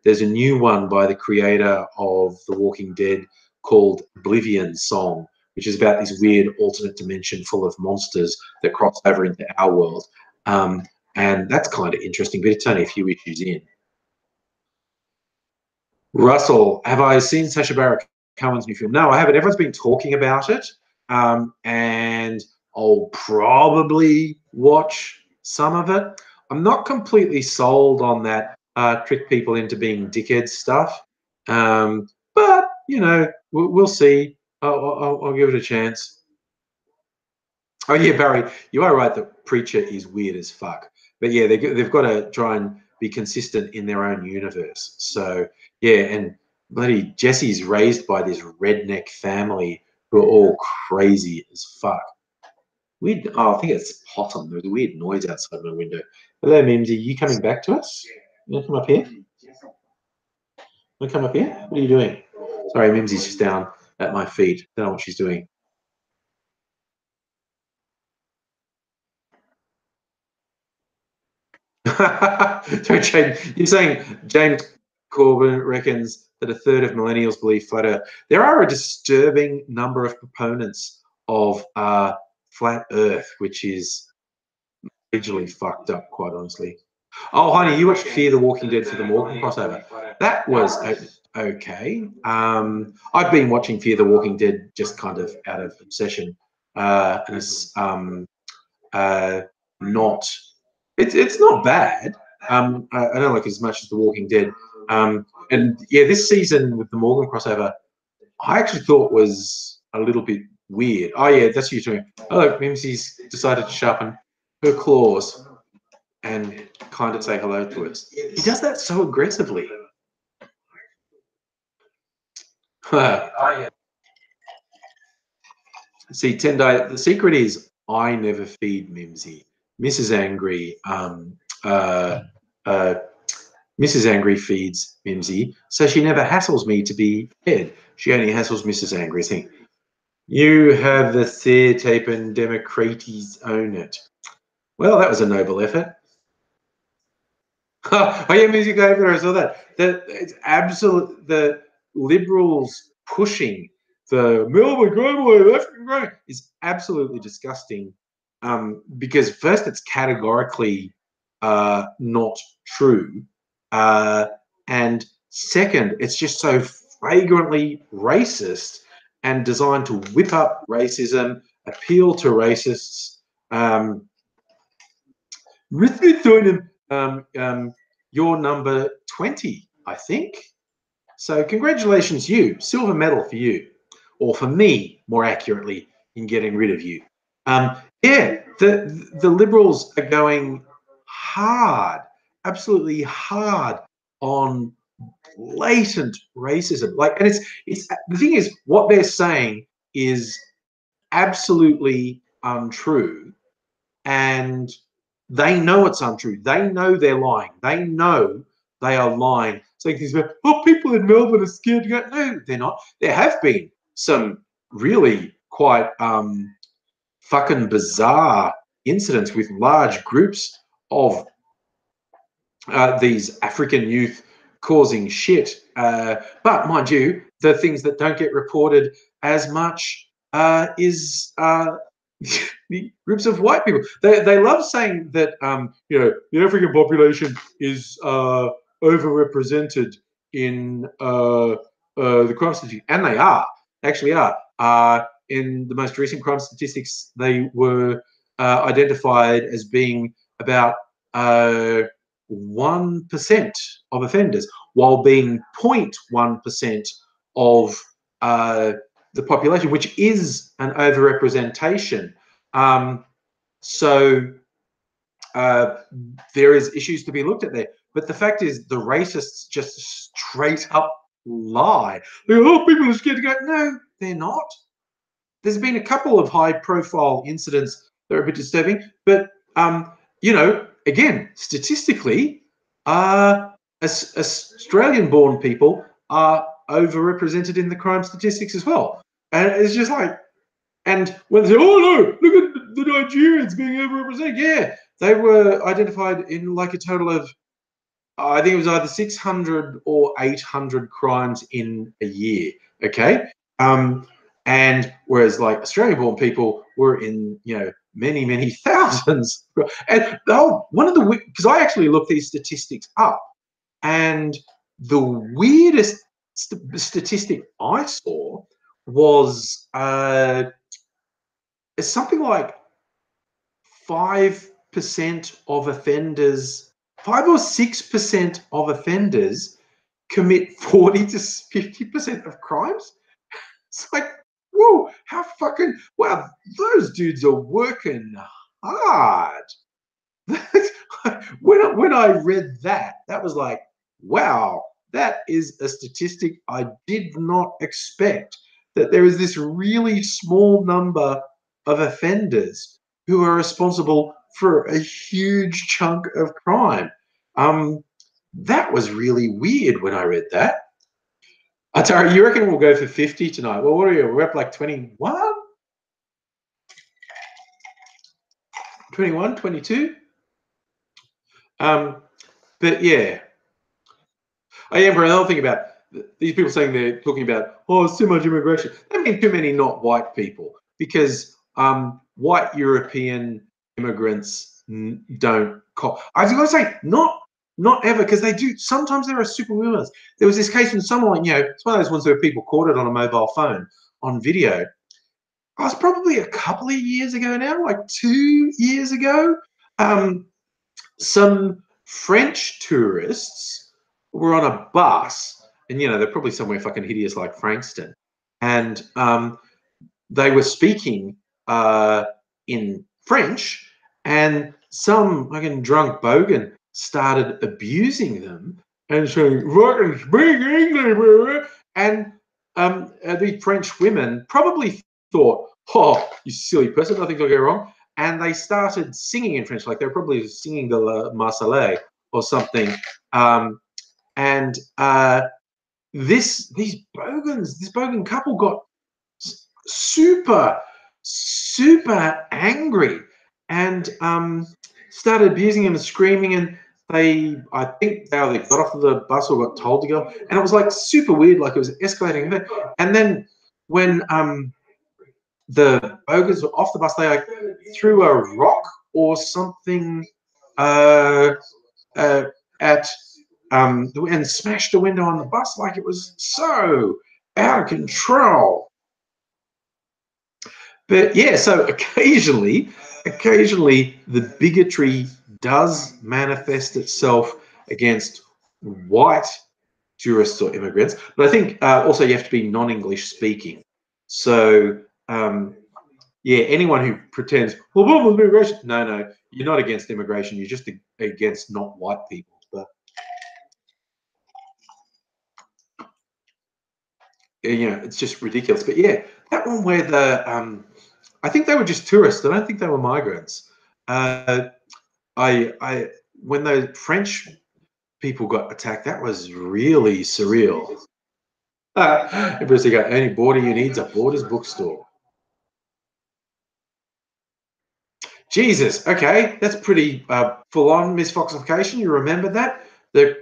there's a new one by the creator of The Walking Dead called Oblivion Song, which is about this weird alternate dimension full of monsters that cross over into our world. And that's kind of interesting, but it's only a few issues in. Russell, have I seen Sacha Baron Cohen's new film? No, I haven't. Everyone's been talking about it, and I'll probably watch some of it. I'm not completely sold on that trick people into being dickheads stuff, but you know, we'll see. I'll give it a chance. Oh yeah, Barry, you are right. The Preacher is weird as fuck, but yeah, they've got to try and be consistent in their own universe. So yeah, and bloody Jesse's raised by this redneck family who are all crazy as fuck. Weird. Oh, I think it's Possum. There's a weird noise outside my window. Hello, Mimsy. You coming back to us? You want to come up here? You want to come up here? What are you doing? Sorry, Mimsy's just down at my feet. Don't know what she's doing. So you're saying James Corbyn reckons that a third of millennials believe flat Earth. There are a disturbing number of proponents of flat Earth, which is originally fucked up, quite honestly. Oh, honey, you watched Fear the Walking Dead for the Morgan crossover. That was okay. I've been watching Fear the Walking Dead just kind of out of obsession, and it's not. It's not bad. I don't like it as much as The Walking Dead. And yeah, this season with the Morgan crossover, I actually thought was a little bit weird. Oh yeah, that's what you're doing. Oh, look, Mimsy's decided to sharpen her claws and kind of say hello to us. He does that so aggressively. See, Tendai, the secret is I never feed Mimsy. Mrs. Angry, uh, Mrs. Angry feeds Mimsy, so she never hassles me to be fed. She only hassles Mrs. Angry, saying, "You have the tape and Democrates own it." Well, that was a noble effort. Oh yeah, music over there. I saw that. It's absolute. liberals pushing the Melbourne global African growing is absolutely disgusting. Because first, it's categorically not true, and second, it's just so flagrantly racist and designed to whip up racism, appeal to racists. You're number 20, I think. So congratulations, you. Silver medal for you, or for me, more accurately, in getting rid of you. Yeah, the Liberals are going hard, absolutely hard on blatant racism. Like, and it's the thing is, what they're saying is absolutely untrue, and they know it's untrue. They know they're lying. They know they are lying. Saying things about, oh, people in Melbourne are scared to go. No, they're not. There have been some really quite fucking bizarre incidents with large groups of these African youth causing shit. But mind you, the things that don't get reported as much is the groups of white people. They love saying that the African population is overrepresented in the crime statistics, and they actually are. In the most recent crime statistics, they were identified as being about 1% of offenders, while being 0.1% of the population, which is an overrepresentation. So there is issues to be looked at there. But the fact is, the racists just straight up lie. They're, oh, people are scared to go. No, they're not. There's been a couple of high-profile incidents that are a bit disturbing, but again, statistically, Australian-born people are overrepresented in the crime statistics as well. And it's just like, and when they say, oh no, look at the Nigerians being overrepresented. Yeah, they were identified in like a total of, I think it was either 600 or 800 crimes in a year. Okay. And whereas like Australian-born people were in, many, many thousands. And because I actually looked these statistics up, and the weirdest statistic I saw was something like 5% of offenders, 5 or 6% of offenders commit 40 to 50% of crimes. It's like, whoa, how fucking, wow, those dudes are working hard. When I read that, that was like, wow, that is a statistic I did not expect, that there is this really small number of offenders who are responsible for a huge chunk of crime. That was really weird when I read that. Atari, you reckon we'll go for 50 tonight? Well, what are you? We're up like 21? 21, 22? But yeah. I am for another thing about these people saying they're talking about, oh, it's too much immigration. That means too many not white people, because white European immigrants don't. I was going to say not ever, because they do. Sometimes there are super rumors. There was this case when someone, it's one of those ones where people caught it on a mobile phone on video. I was probably a couple of years ago now, like 2 years ago. Some French tourists were on a bus, and they're probably somewhere fucking hideous like Frankston, and they were speaking in French, and some fucking drunk bogan started abusing them and saying, "Fucking speak English," and the French women probably thought, oh, you silly person, nothing's going to go wrong. And they started singing in French, like they were probably singing the Marseillaise or something. This bogan couple got super angry and started abusing him and screaming. And I think they either got off the bus or got told to go, and it was like super weird, like it was escalating. And then when the bogans were off the bus, they like threw a rock or something at and smashed a window on the bus. Like it was so out of control. But yeah, so occasionally the bigotry does manifest itself against white tourists or immigrants. But I think also you have to be non-English speaking. So yeah, anyone who pretends, well, immigration, no, you're not against immigration. You're just against not white people. But you know, it's just ridiculous. But yeah, that one where I think they were just tourists. I don't think they were migrants. When the French people got attacked, that was really surreal. Because they got any border you need's a Borders bookstore. Jesus, okay, that's pretty full-on misfoxification. You remember that? The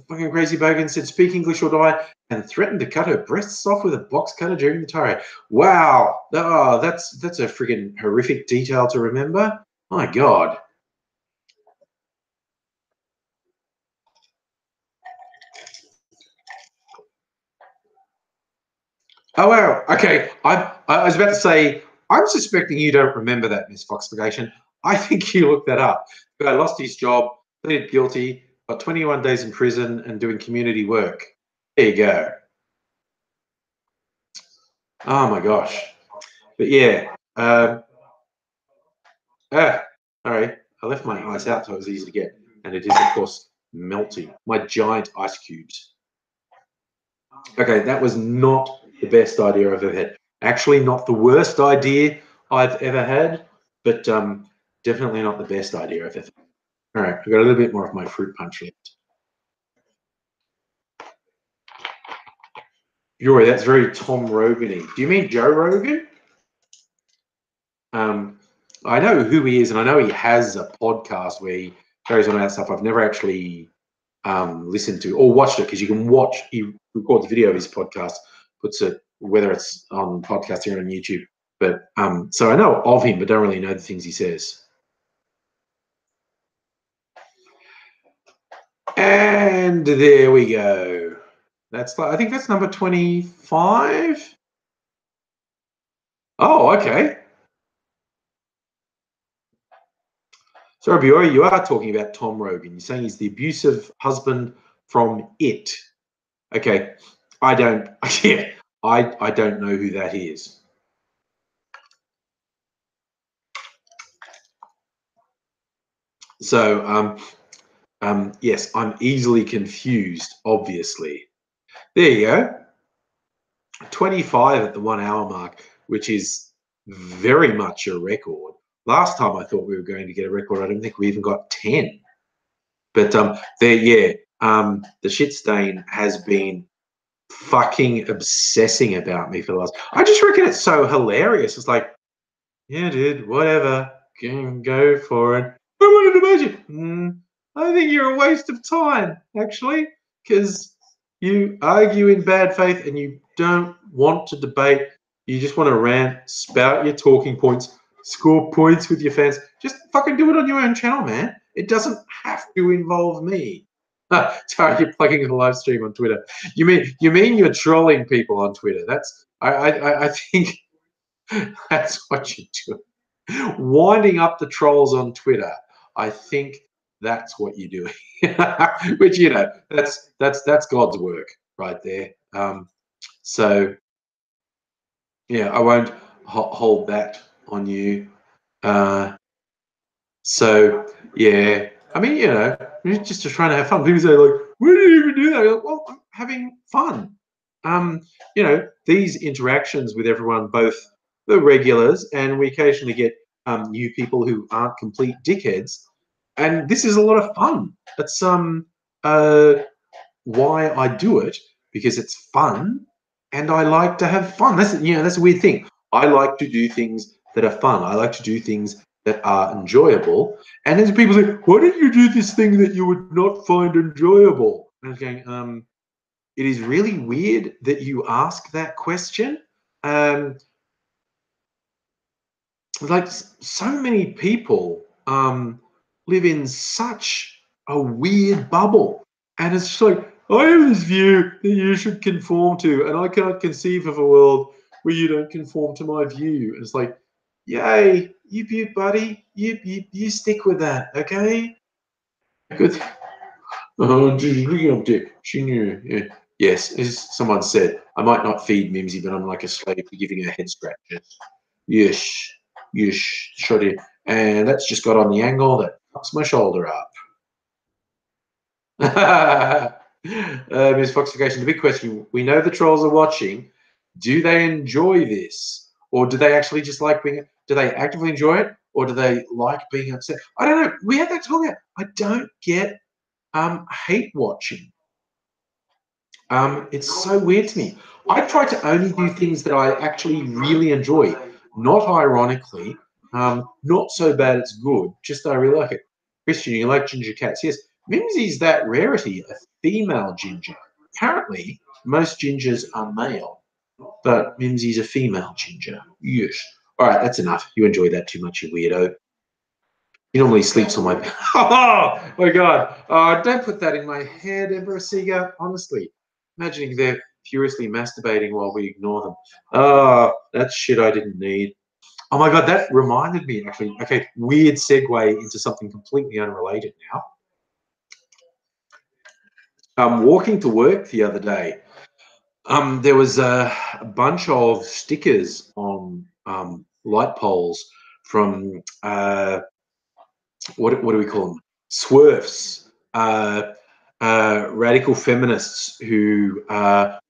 fucking crazy bogan said, "Speak English or die," and threatened to cut her breasts off with a box cutter during the tirade. Wow, oh, that's a friggin' horrific detail to remember. My God. Oh wow. Okay, I was about to say I'm suspecting you don't remember that misfoxification. I think you looked that up. The guy lost his job, pleaded guilty, got 21 days in prison, and doing community work. There you go. Oh my gosh. But yeah. Sorry. I left my ice out so it was easy to get, and it is of course melting. My giant ice cubes. Okay, that was not the best idea I've ever had. Actually, not the worst idea I've ever had, but definitely not the best idea I've ever had. All right, I've got a little bit more of my fruit punch left. Yuri, that's very Tom Rogan-y. Do you mean Joe Rogan? I know who he is, and I know he has a podcast where he goes on about stuff. I've never actually listened to or watched it, because you can watch. He records video of his podcast, puts it, whether it's on podcasting or on YouTube. But so I know of him, but don't really know the things he says. And there we go. That's I think that's number 25. Oh, okay. So, Biori, you are talking about Tom Rogan. You're saying he's the abusive husband from It. Okay, I don't. Yeah, I don't know who that is. So, yes, I'm easily confused. Obviously, there you go. 25 at the 1 hour mark, which is very much a record. Last time I thought we were going to get a record. I don't think we even got 10. But there, yeah, the shit stain has been fucking obsessing about me for the last. I just reckon it's so hilarious. It's like, yeah, dude, whatever, go for it. I wanted to imagine. I think you're a waste of time, actually, because you argue in bad faith and you don't want to debate. You just want to rant, spout your talking points, score points with your fans. Just fucking do it on your own channel, man. It doesn't have to involve me. Sorry, you're plugging the live stream on Twitter. You mean you're trolling people on Twitter? That's I think that's what you do. Winding up the trolls on Twitter. I think that's what you're doing. Which, you know, that's God's work right there. So yeah, I won't hold that on you. So yeah, I mean, you know, just trying to have fun. People say like, "Why do you even do that?" Like, well, I'm having fun. You know, these interactions with everyone, both the regulars, and we occasionally get new people who aren't complete dickheads, and this is a lot of fun. That's why I do it, because it's fun, and I like to have fun. That's, you know, that's a weird thing. I like to do things that are fun. I like to do things that are enjoyable, and then people say, why don't you do this thing that you would not find enjoyable? And I was going, it is really weird that you ask that question. Like, so many people live in such a weird bubble, and it's just like, I have this view that you should conform to, and I can't conceive of a world where you don't conform to my view. And it's like, yay, you buddy, you stick with that, okay? Good. She knew. Yeah. Yes, as someone said, I might not feed Mimsy, but I'm like a slave for giving her head scratches. Yes, yes, shoddy. And that's just got on the angle that pops my shoulder up. Ms. Foxification, the big question, we know the trolls are watching. Do they enjoy this? Or do they actually just like being, do they actively enjoy it? Or do they like being upset? I don't know. We had that talk about. I don't get hate watching. It's so weird to me. I try to only do things that I actually really enjoy, not ironically, not so bad it's good, just I really like it. Christian, you like ginger cats? Yes. Mimsy's that rarity, a female ginger. Apparently, most gingers are male, but Mimsy's a female ginger. Yes. All right, that's enough. You enjoy that too much, you weirdo. He normally sleeps on my bed. Oh my God. Don't put that in my head, Emperor Seeger. Honestly, imagining they're furiously masturbating while we ignore them. Oh, that's shit I didn't need. Oh my God, that reminded me actually. Okay, weird segue into something completely unrelated now. Walking to work the other day, there was a bunch of stickers on light poles from what do we call them? Swerfs, radical feminists who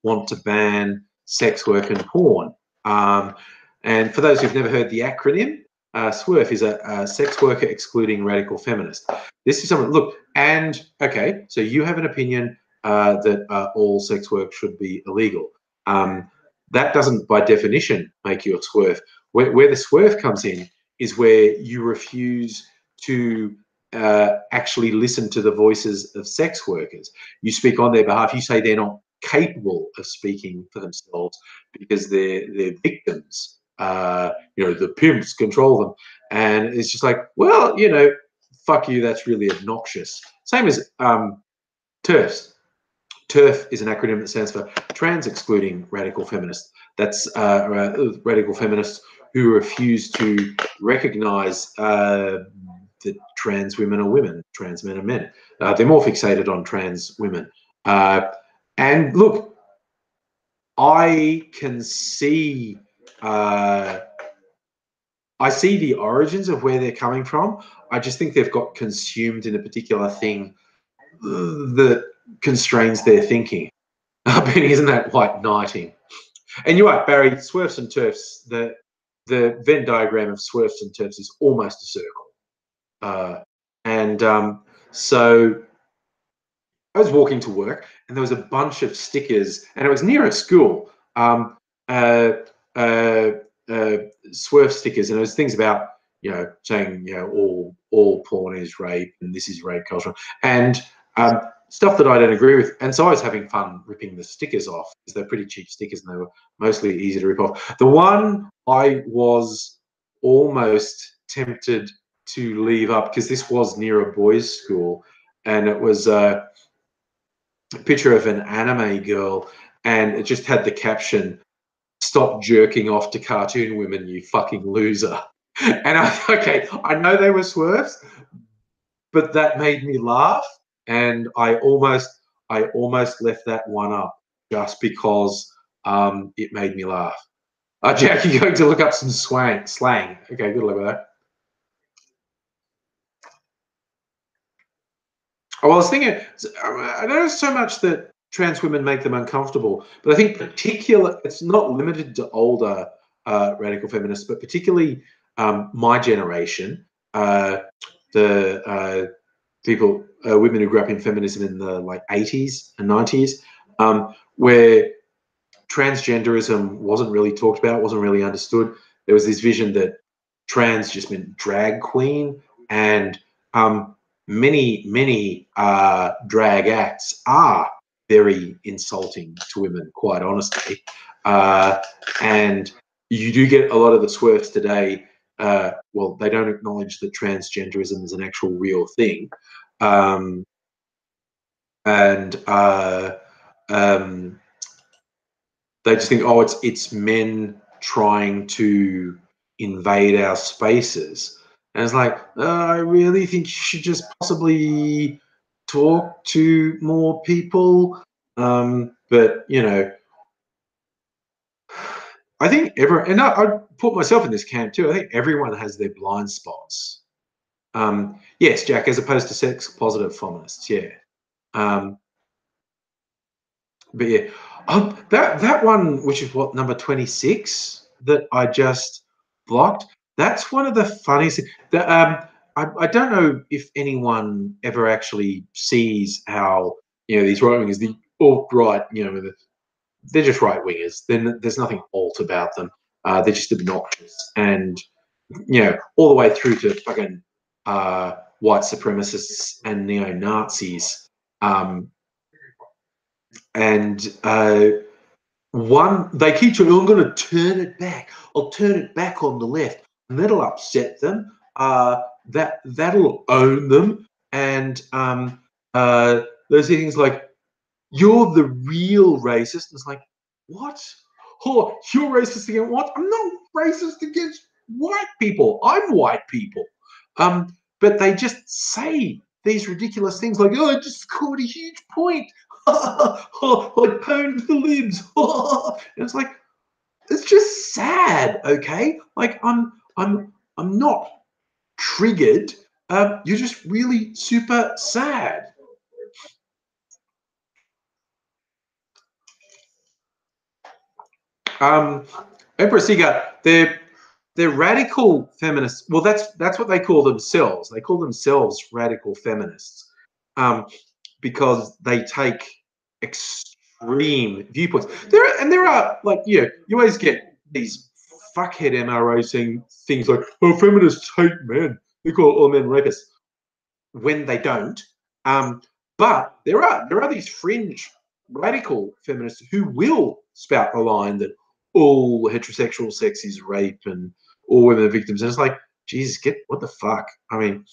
want to ban sex work and porn. And for those who've never heard the acronym, SWERF is a sex worker excluding radical feminist. This is something, look, and okay, so you have an opinion that all sex work should be illegal. That doesn't, by definition, make you a SWERF. Where the SWERF comes in is where you refuse to actually listen to the voices of sex workers. You speak on their behalf. You say they're not capable of speaking for themselves because they're victims. The pimps control them, and it's just like, well, fuck you. That's really obnoxious. Same as TERFs. TERF is an acronym that stands for Trans Excluding Radical Feminists. That's radical feminists who refuse to recognize that trans women are women, trans men are men. They're more fixated on trans women. And look, I can see, I see the origins of where they're coming from. I just think they've got consumed in a particular thing that constrains their thinking. Benny, isn't that quite knighting? And you're right, Barry, swerfs and turfs, the Venn diagram of swerfs and turfs is almost a circle. So I was walking to work and there was a bunch of stickers and it was near a school, swerve stickers, and it was things about, saying, all porn is rape and this is rape culture and stuff that I don't agree with. And so I was having fun ripping the stickers off because they're pretty cheap stickers and they were mostly easy to rip off. The one I was almost tempted to leave up because this was near a boys' school and it was a picture of an anime girl and it just had the caption, "Stop jerking off to cartoon women, you fucking loser." And I know they were swerves, but that made me laugh, and I almost left that one up just because it made me laugh. Jack, you're going to look up some slang. Okay, good luck with that. Oh, well, I was thinking, I don't know so much that trans women make them uncomfortable, but I think it's not limited to older radical feminists, but particularly my generation, the people, women who grew up in feminism in the 80s and 90s, where transgenderism wasn't really talked about, wasn't really understood. There was this vision that trans just meant drag queen, and many drag acts are very insulting to women, quite honestly. And you do get a lot of the swerves today. Well, they don't acknowledge that transgenderism is an actual real thing. And they just think, oh, it's men trying to invade our spaces. And it's like, I really think you should just possibly talk to more people. But, you know, I think everyone, and I put myself in this camp too, I think everyone has their blind spots. Yes, Jack, as opposed to sex positive feminists, yeah. But yeah, that one, which is what, number 26, that I just blocked. That's one of the funniest. I don't know if anyone ever actually sees how, you know, these right wingers, the alt right, you know, they're just right wingers. Then there's nothing alt about them. They're just obnoxious, and you know, all the way through to fucking white supremacists and neo Nazis. And one, they keep saying, oh, I'm going to turn it back. I'll turn it back on the left, and that'll upset them. That'll own them. And there's things like, you're the real racist. And it's like, what? Oh, you're racist against what? I'm not racist against white people. I'm white people. But they just say these ridiculous things like, oh, I just scored a huge point. I pwned the libs. And it's like, it's just sad, okay? Like I'm not triggered. You're just really super sad. Emperor Seeger, they're radical feminists. Well, that's what they call themselves. They call themselves radical feminists, because they take extreme viewpoints. There are like, you always get these fuckhead MROs saying things like, "Oh, feminists hate men. They call all men rapists," when they don't. But there are these fringe radical feminists who will spout the line that all heterosexual sex is rape and all women are victims. And it's like, Jesus, what the fuck? I mean,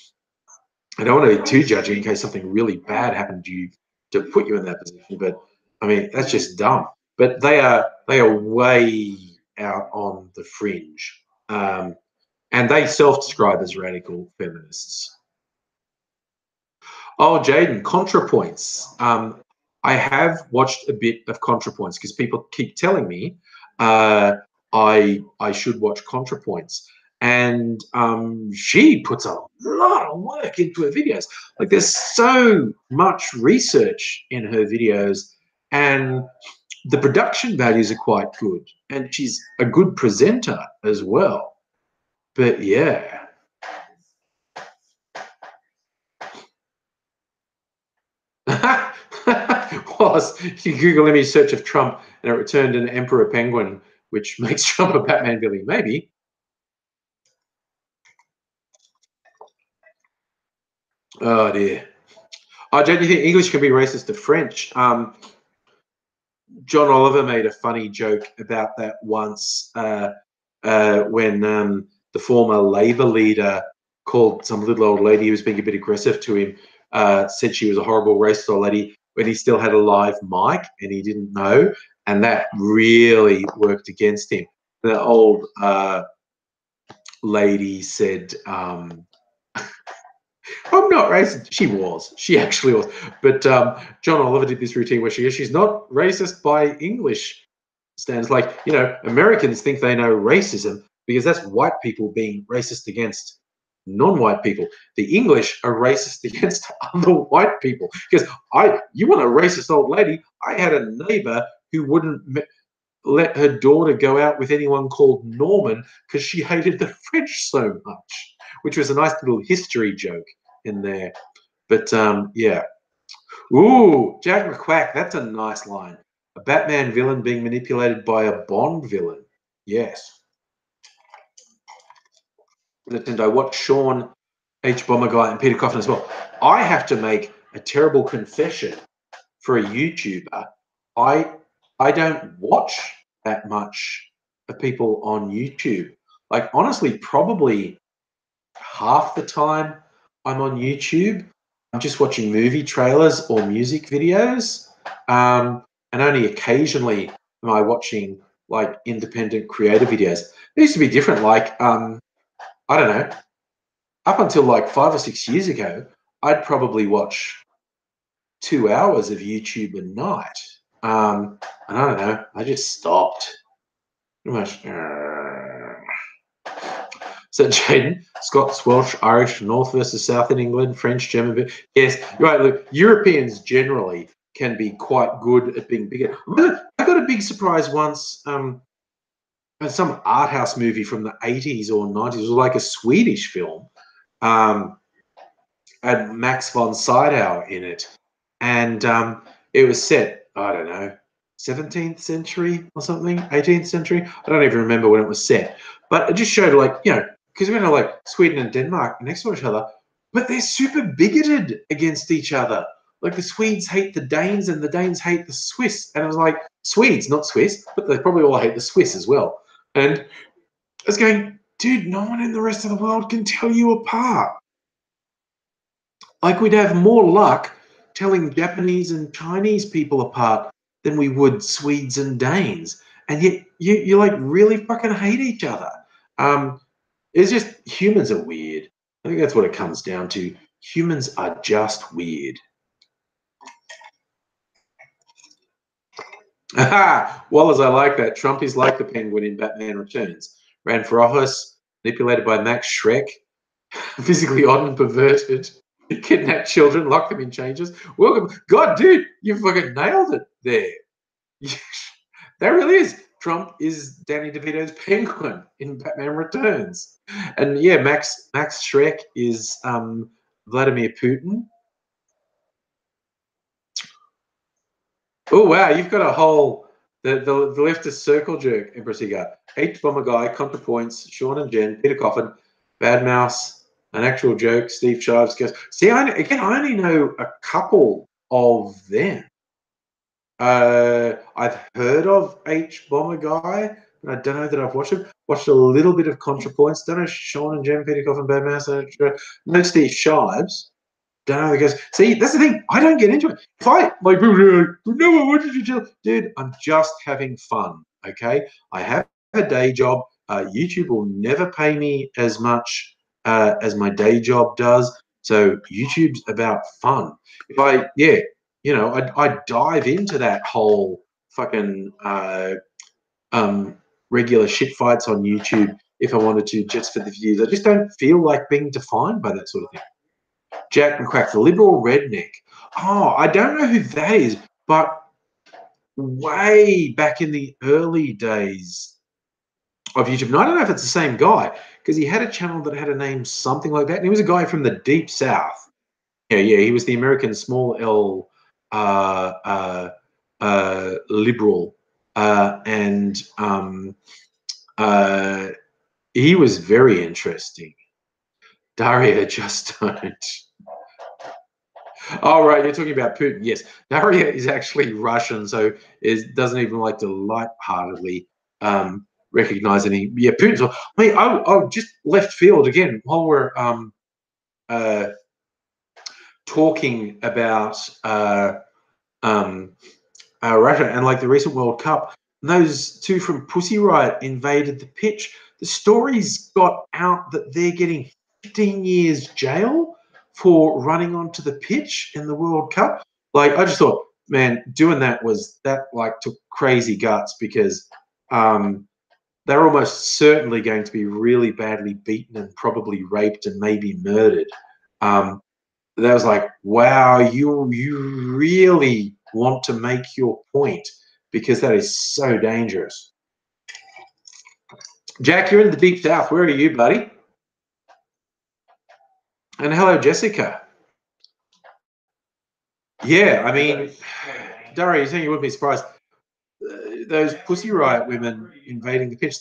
I don't want to be too judgy in case something really bad happened to you to put you in that position, but I mean, that's just dumb. But they are way out on the fringe, and they self-describe as radical feminists. Oh, Jaden, ContraPoints. I have watched a bit of ContraPoints because people keep telling me I should watch ContraPoints, and she puts a lot of work into her videos. Like, there's so much research in her videos, and the production values are quite good, and she's a good presenter as well. But yeah. Was you Google image search of Trump and it returned an emperor penguin, which makes Trump a Batman villain? Maybe. Oh dear. Oh, don't you think English can be racist to French? John Oliver made a funny joke about that once when the former Labour leader called some little old lady who was being a bit aggressive to him, said she was a horrible racist old lady when he still had a live mic and he didn't know, and that really worked against him. The old lady said, I'm not racist. She was. She actually was. But John Oliver did this routine where she's not racist by English stands. Like, Americans think they know racism because that's white people being racist against non-white people. The English are racist against other white people. Because you want a racist old lady? I had a neighbor who wouldn't let her daughter go out with anyone called Norman because she hated the French so much, which was a nice little history joke in there. But yeah. Ooh, Jack McQuack, that's a nice line. A Batman villain being manipulated by a Bond villain. Yes. And I watch Sean H. Bomber Guy and Peter Coffin as well. I have to make a terrible confession for a YouTuber. I don't watch that much of people on YouTube. Like, honestly, probably half the time I'm on YouTube, I'm just watching movie trailers or music videos. And only occasionally am I watching like independent creator videos. It used to be different. Like, I don't know, up until like 5 or 6 years ago, I'd probably watch 2 hours of YouTube a night. And I don't know, I just stopped. Pretty much. So Jaden, Scots, Welsh, Irish, North versus South in England, French, German. Yes, right. Look, Europeans generally can be quite good at being bigger. I got a big surprise once. Some art house movie from the 80s or 90s. It was like a Swedish film. Had Max von Sydow in it, and it was set, I don't know, 17th century or something, 18th century. I don't even remember when it was set, but it just showed, like, you know, because we're like Sweden and Denmark next to each other, but they're super bigoted against each other. Like, the Swedes hate the Danes and the Danes hate the Swiss, and it was like, Swedes, not Swiss, but they probably all hate the Swiss as well. And I was going, dude, no one in the rest of the world can tell you apart. Like, we'd have more luck telling Japanese and Chinese people apart than we would Swedes and Danes. And yet you like really fucking hate each other. It's just, humans are weird. I think that's what it comes down to. Humans are just weird. Wallace, I like that. Trump is like the Penguin in Batman Returns. Ran for office, manipulated by Max Schreck, physically odd and perverted. Kidnap children, lock them in changes. Welcome. God, dude, you fucking nailed it there. That really is. Trump is Danny DeVito's Penguin in Batman Returns. And yeah, Max Schreck is Vladimir Putin. Oh, wow, you've got a whole, the leftist circle jerk, Empress Eager. H Bomber Guy, ContraPoints, Sean and Jen, Peter Coffin, Bad Mouse, An Actual Joke, Steve Shives goes. See, I only know a couple of them. I've heard of H Bomber Guy, but I don't know that I've watched him. Watched a little bit of ContraPoints. Don't know Sean and Jen, Peter Coffin, Bad Mouse. No Steve Shives. Don't know, because see, that's the thing. I don't get into it. If I like, no, what did you do, dude? I'm just having fun. Okay, I have a day job. YouTube will never pay me as much as my day job does. So YouTube's about fun. If I, yeah, you know, I dive into that whole fucking regular shit fights on YouTube if I wanted to, just for the views. I just don't feel like being defined by that sort of thing. Jack McQuack, the liberal redneck. Oh, I don't know who that is, but way back in the early days of YouTube, and I don't know if it's the same guy, because he had a channel that had a name something like that, and he was a guy from the deep south. Yeah, he was the American small L liberal, and he was very interesting. Daria, just don't. Oh, right, you're talking about Putin. Yes, Daria is actually Russian, so doesn't even like to lightheartedly recognize any. Yeah, Putin's. I mean, I just left field again while we're uh, talking about Russia and like the recent World Cup. Those two from Pussy Riot invaded the pitch. The stories got out that they're getting 15 years jail for running onto the pitch in the World Cup. Like, I just thought, man, doing that like took crazy guts, because they're almost certainly going to be really badly beaten and probably raped and maybe murdered. That was like, wow, you really want to make your point, because that is so dangerous. Jack, you're in the deep south. Where are you, buddy? And hello, Jessica. Yeah, I mean, Daria, you saying you wouldn't be surprised. Those Pussy Riot women invading the pitch,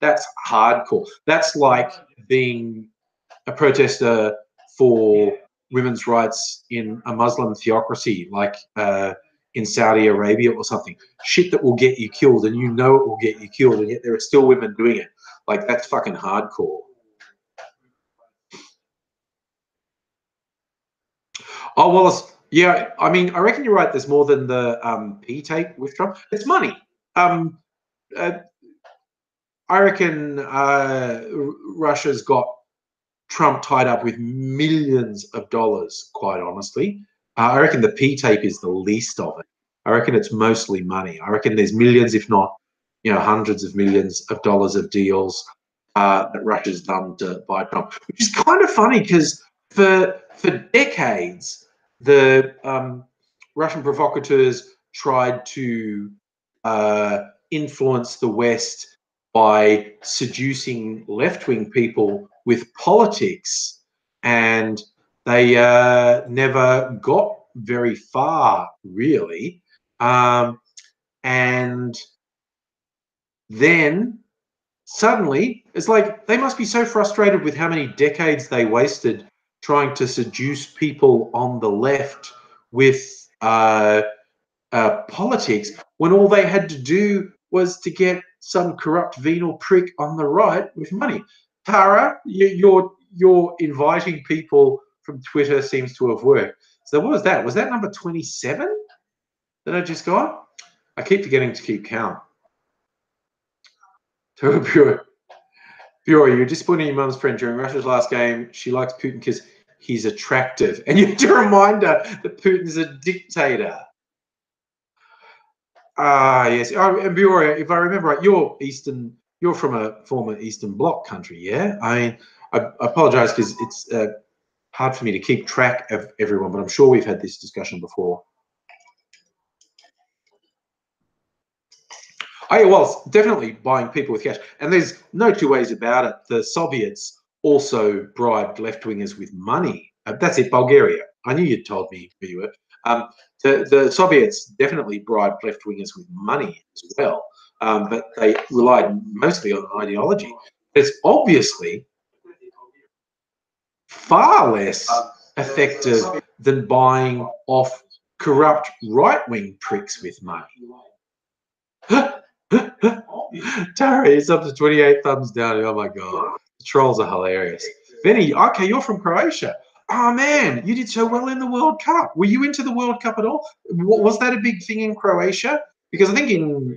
That's hardcore. That's like being a protester for women's rights in a Muslim theocracy, like in Saudi Arabia or something. Shit that will get you killed, and you know it will get you killed, and yet there are still women doing it. Like, that's fucking hardcore. Oh, Wallace, yeah, I mean, I reckon you're right. There's more than the P-tape with Trump. It's money. Uh, I reckon Russia's got Trump tied up with millions of dollars, quite honestly. I reckon the P-tape is the least of it. I reckon it's mostly money. I reckon there's millions, if not, hundreds of millions of dollars of deals that Russia's done to buy Trump, which is kind of funny because for decades, the Russian provocateurs tried to influence the West by seducing left-wing people with politics, and they never got very far, really. And then suddenly, it's like they must be so frustrated with how many decades they wasted trying to seduce people on the left with politics, when all they had to do was to get some corrupt venal prick on the right with money. Tara, you're inviting people from Twitter seems to have worked. So what was that? Was that number 27 that I just got? I keep forgetting to keep count. Pure, you're disappointing your mum's friend during Russia's last game. She likes Putin because he's attractive. And you have to remind her that Putin's a dictator. Ah, yes. Oh, and Bioria, if I remember right, you're from a former Eastern Bloc country, yeah? I mean, I apologize because it's hard for me to keep track of everyone, but I'm sure we've had this discussion before. Oh, yeah, well, it's definitely buying people with cash. And there's no two ways about it. The Soviets also bribed left-wingers with money. That's it, Bulgaria. I knew you'd told me who you were. The Soviets definitely bribed left-wingers with money as well, but they relied mostly on ideology. It's obviously far less effective than buying off corrupt right-wing pricks with money. Tara is up to 28 thumbs down. Oh my god, the trolls are hilarious. Benny, okay, you're from Croatia. Oh man, you did so well in the World Cup. Were you into the World Cup at all? Was that a big thing in Croatia? Because I think in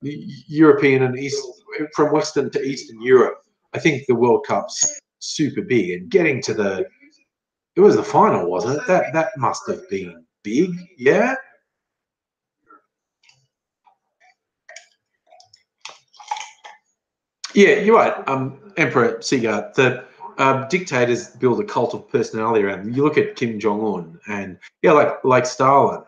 European and from Western to Eastern Europe, I think the World Cup's super big. And getting to it was the final, wasn't it? That must have been big, yeah. Yeah, you're right. Emperor Seagull, the dictators build a cult of personality around them. You look at Kim Jong-un and, yeah, like Stalin.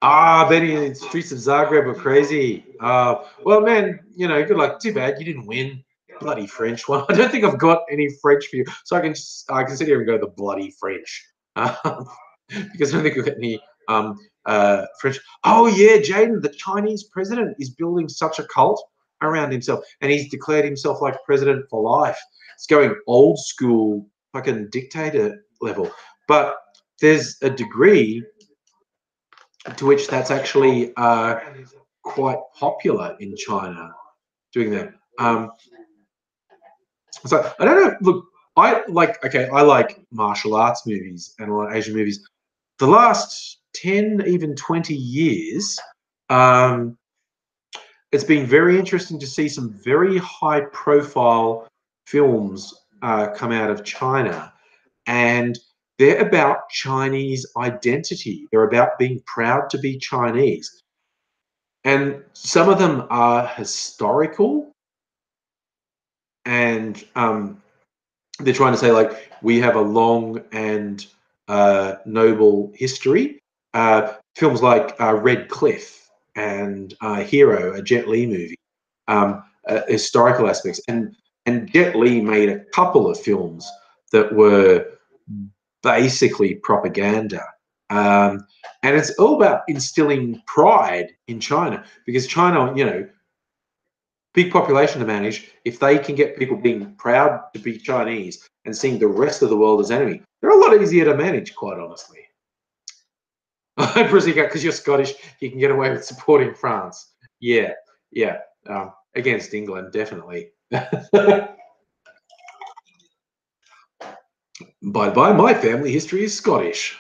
Ah, Benny, the streets of Zagreb are crazy. Well, man, good luck. Too bad you didn't win. Bloody French one. I don't think I've got any French for you, so I can sit here and go the bloody French, because I don't think I've got any French. Oh yeah, Jaden, the Chinese president is building such a cult around himself, and he's declared himself like president for life. It's going old school, fucking dictator level. But there's a degree to which that's actually quite popular in China, doing that. So I don't know. Look, I like martial arts movies and a lot of Asian movies. The last 10, even 20 years, it's been very interesting to see some very high-profile films come out of China, and they're about Chinese identity. They're about being proud to be Chinese. And some of them are historical, and they're trying to say, like, we have a long and noble history. Films like Red Cliff and Hero, a Jet Li movie, historical aspects. And Jet Li made a couple of films that were basically propaganda. And it's all about instilling pride in China, because China, you know, big population to manage. If they can get people being proud to be Chinese and seeing the rest of the world as enemy, they're a lot easier to manage, quite honestly. Because you're Scottish, you can get away with supporting France. Yeah, yeah. Against England, definitely. Bye. My family history is Scottish.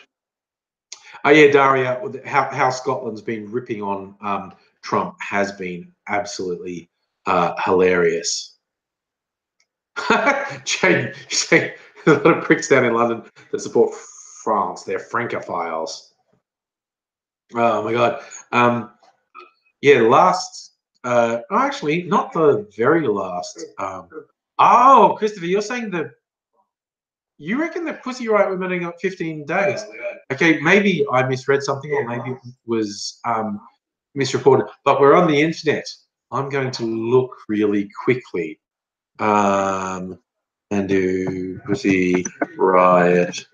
Oh yeah, Daria. How Scotland's been ripping on Trump has been absolutely hilarious. Jane, you say a lot of pricks down in London that support France. They're Francophiles. Oh my god. Yeah, last. Actually, not the very last. Oh, Christopher, you're saying that you reckon that Pussy Riot Women only got 15 days? Okay, maybe I misread something, or maybe it was misreported. But we're on the internet. I'm going to look really quickly and do Pussy Riot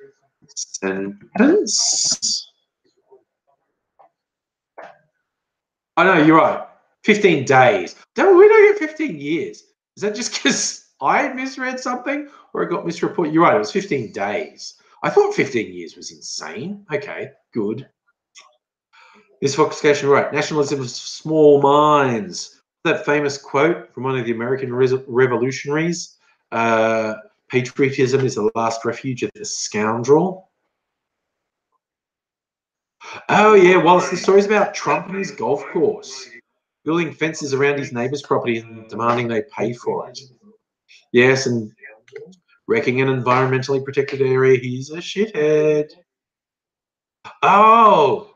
sentence. I know, you're right. 15 days. We don't get 15 years. Is that just because I misread something or it got misreported? You're right, it was 15 days. I thought 15 years was insane. Okay, good. This Foxcation, right. Nationalism of small minds. That famous quote from one of the American revolutionaries, patriotism is the last refuge of the scoundrel. Oh, yeah, well, it's the stories about Trump and his golf course, building fences around his neighbour's property and demanding they pay for it. Yes, and wrecking an environmentally protected area. He's a shithead. Oh,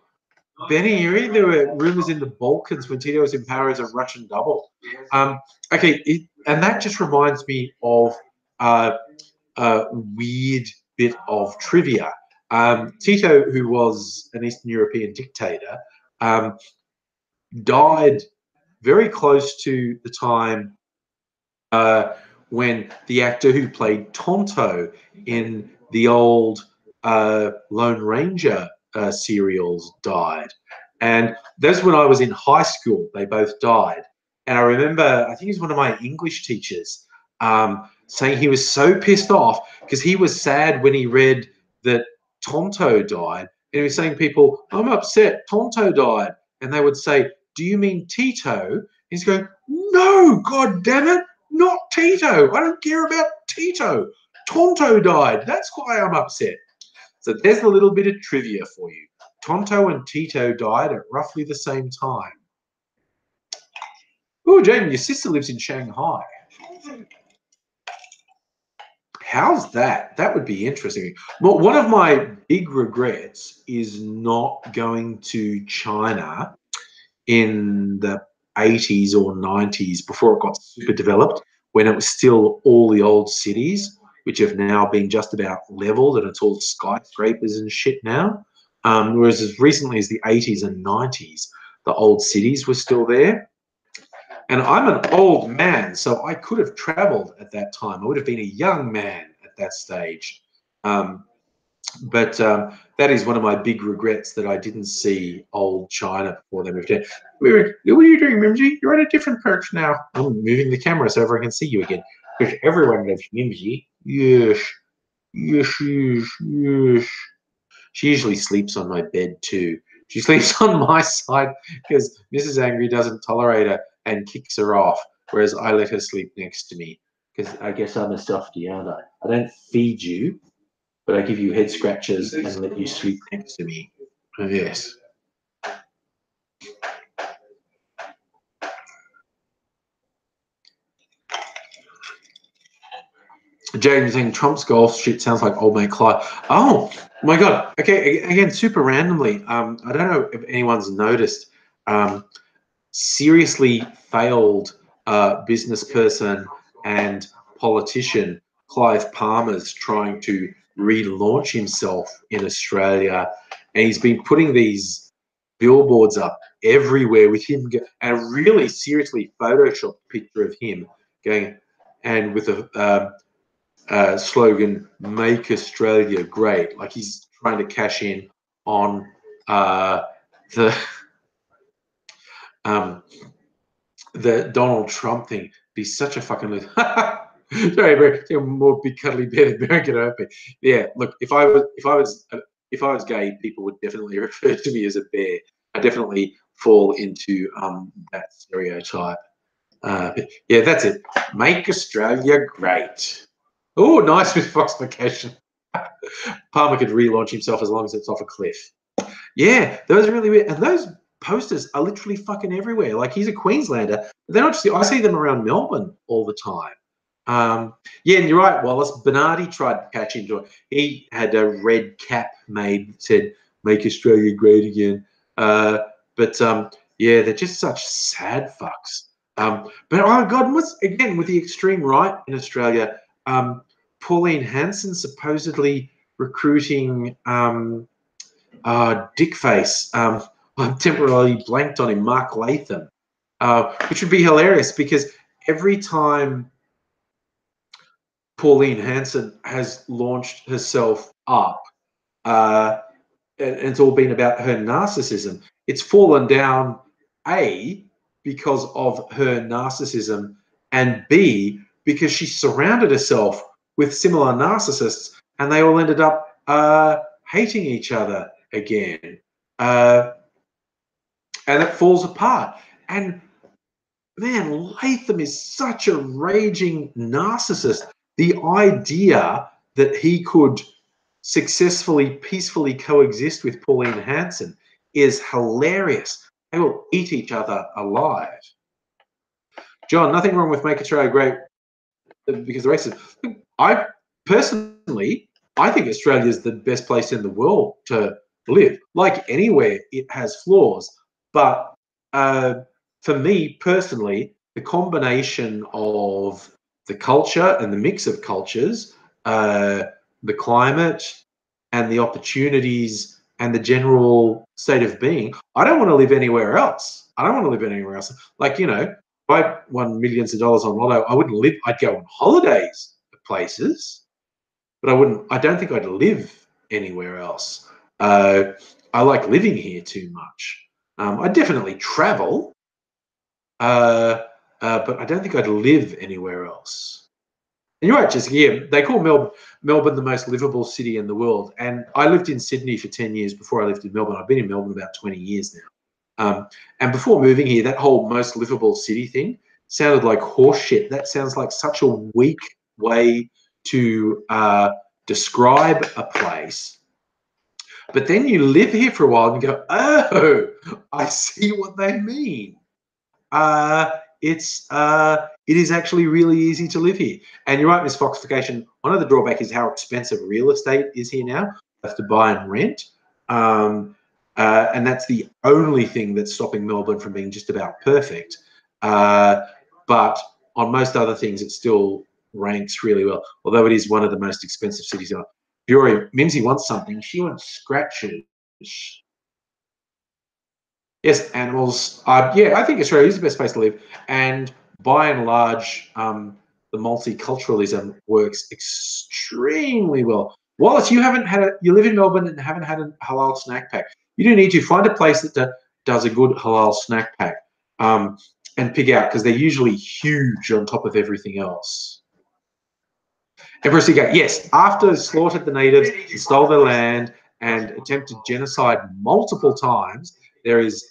Benny, you read there were rumors in the Balkans when Tito was in power as a Russian double. Okay, and that just reminds me of a weird bit of trivia. Tito, who was an Eastern European dictator, died very close to the time when the actor who played Tonto in the old Lone Ranger serials died. And that's when I was in high school. They both died. And I remember, I think it was one of my English teachers saying he was so pissed off because he was sad when he read that Tonto died. And he was saying, people, I'm upset, Tonto died. And they would say, do you mean Tito? He's going, no, God damn it, not Tito. I don't care about Tito. Tonto died. That's why I'm upset. So there's a little bit of trivia for you. Tonto and Tito died at roughly the same time. Oh, Jamie, your sister lives in Shanghai. How's that? That would be interesting. Well, one of my big regrets is not going to China in the 80s or 90s before it got super developed, when it was still all the old cities, which have now been just about leveled and it's all skyscrapers and shit now. Whereas as recently as the 80s and 90s, the old cities were still there. And I'm an old man, so I could have traveled at that time. I would have been a young man at that stage. But that is one of my big regrets, that I didn't see old China before they moved in. What are you doing, Mimsy? You're at a different perch now. I'm moving the camera so everyone can see you again. Because everyone loves Mimsy. Yes. Yes, yes, yes. She usually sleeps on my bed too. She sleeps on my side because Mrs. Angry doesn't tolerate her and kicks her off, whereas I let her sleep next to me because I guess I'm a softie, aren't I? I don't feed you, but I give you head scratches and let you sleep next to me. Yes. James saying Trump's golf shit sounds like old mate Clyde. Oh my god. Okay, again, super randomly. I don't know if anyone's noticed. Seriously failed business person and politician Clive Palmer's trying to relaunch himself in Australia, and he's been putting these billboards up everywhere with him and a really seriously photoshopped picture of him going, and with a slogan, "Make Australia Great." Like he's trying to cash in on the the Donald Trump thing. Be such a fucking loser. Sorry, bro. You're more big cuddly bear than American Open. Yeah, look, if I was gay, people would definitely refer to me as a bear. I definitely fall into that stereotype. Yeah, that's it. Make Australia great. Oh, nice with Foxification. Palmer could relaunch himself as long as it's off a cliff. Yeah, those are really weird. And those posters are literally fucking everywhere. Like, he's a Queenslander. But they're not just, I see them around Melbourne all the time. Yeah, and you're right, Wallace. Bernardi tried to catch into it. He had a red cap made that said, "Make Australia great again." Yeah, they're just such sad fucks. But oh God, what's again with the extreme right in Australia? Pauline Hanson supposedly recruiting Dickface. I've temporarily blanked on him, Mark Latham, which would be hilarious because every time Pauline Hanson has launched herself up, and it's all been about her narcissism. It's fallen down, A, because of her narcissism, and B, because she surrounded herself with similar narcissists, and they all ended up hating each other again. And it falls apart. And man, Latham is such a raging narcissist. The idea that he could successfully, peacefully coexist with Pauline Hanson is hilarious. They will eat each other alive. John, nothing wrong with Make Australia Great because the racism. I personally, I think Australia is the best place in the world to live. Like anywhere, it has flaws. But for me personally, the combination of the culture and the mix of cultures, the climate and the opportunities and the general state of being, I don't want to live anywhere else. I don't want to live anywhere else. Like, you know, if I won millions of dollars on lotto, I wouldn't live, I'd go on holidays to places, but I don't think I'd live anywhere else. I like living here too much. I definitely travel, but I don't think I'd live anywhere else. And you're right, Jessica. Yeah, they call Melbourne the most livable city in the world. And I lived in Sydney for 10 years before I lived in Melbourne. I've been in Melbourne about 20 years now. And before moving here, that whole most livable city thing sounded like horse shit. That sounds like such a weak way to describe a place. But then you live here for a while and you go, oh, I see what they mean. It is actually really easy to live here. And you're right, Miss Foxification. One of the drawbacks is how expensive real estate is here now. You have to buy and rent. And that's the only thing that's stopping Melbourne from being just about perfect. But on most other things, it still ranks really well, although it is one of the most expensive cities. Bury, Mimsy wants something. She wants scratches. Yes, animals. Yeah, I think Australia is the best place to live. And by and large, the multiculturalism works extremely well. Wallace, you live in Melbourne and haven't had a halal snack pack. You do need to find a place that does a good halal snack pack and pick out, because they're usually huge on top of everything else. Empress Ika, yes, after slaughtered the natives and stole their land and attempted genocide multiple times, there is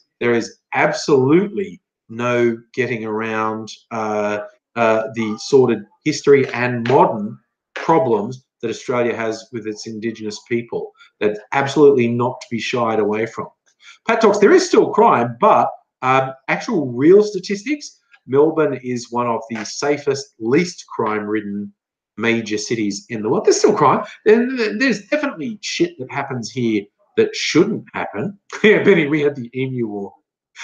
absolutely no getting around the sordid history and modern problems that Australia has with its Indigenous people. That's absolutely not to be shied away from. Pat talks, there is still crime, but actual real statistics, Melbourne is one of the safest, least crime-ridden major cities in the world. There's still crime. There's definitely shit that happens here that shouldn't happen. Yeah, Benny, we had the Emu War.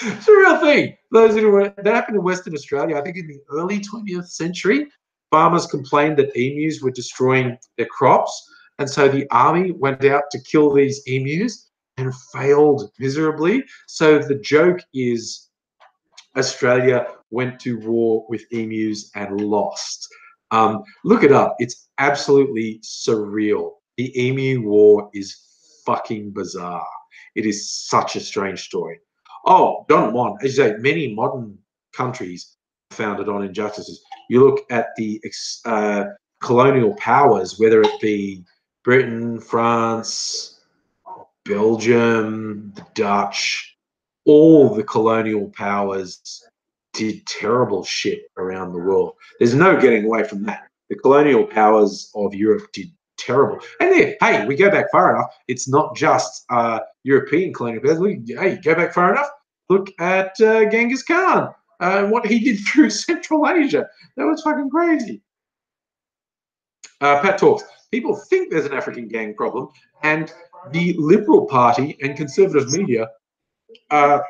It's a real thing. That happened in Western Australia, I think in the early 20th century. Farmers complained that emus were destroying their crops, and so the army went out to kill these emus and failed miserably. So the joke is Australia went to war with emus and lost. Look it up. It's absolutely surreal. The Emu War is fucking bizarre. It is such a strange story. Oh, Don Juan, as you say, many modern countries founded on injustices. You look at the colonial powers, whether it be Britain, France, Belgium, the Dutch, all the colonial powers did terrible shit around the world. There's no getting away from that. The colonial powers of Europe did terrible. And then, hey, we go back far enough. It's not just European colonial powers. Hey, go back far enough. Look at Genghis Khan and what he did through Central Asia. That was fucking crazy. Pat talks. People think there's an African gang problem, and the Liberal Party and conservative media are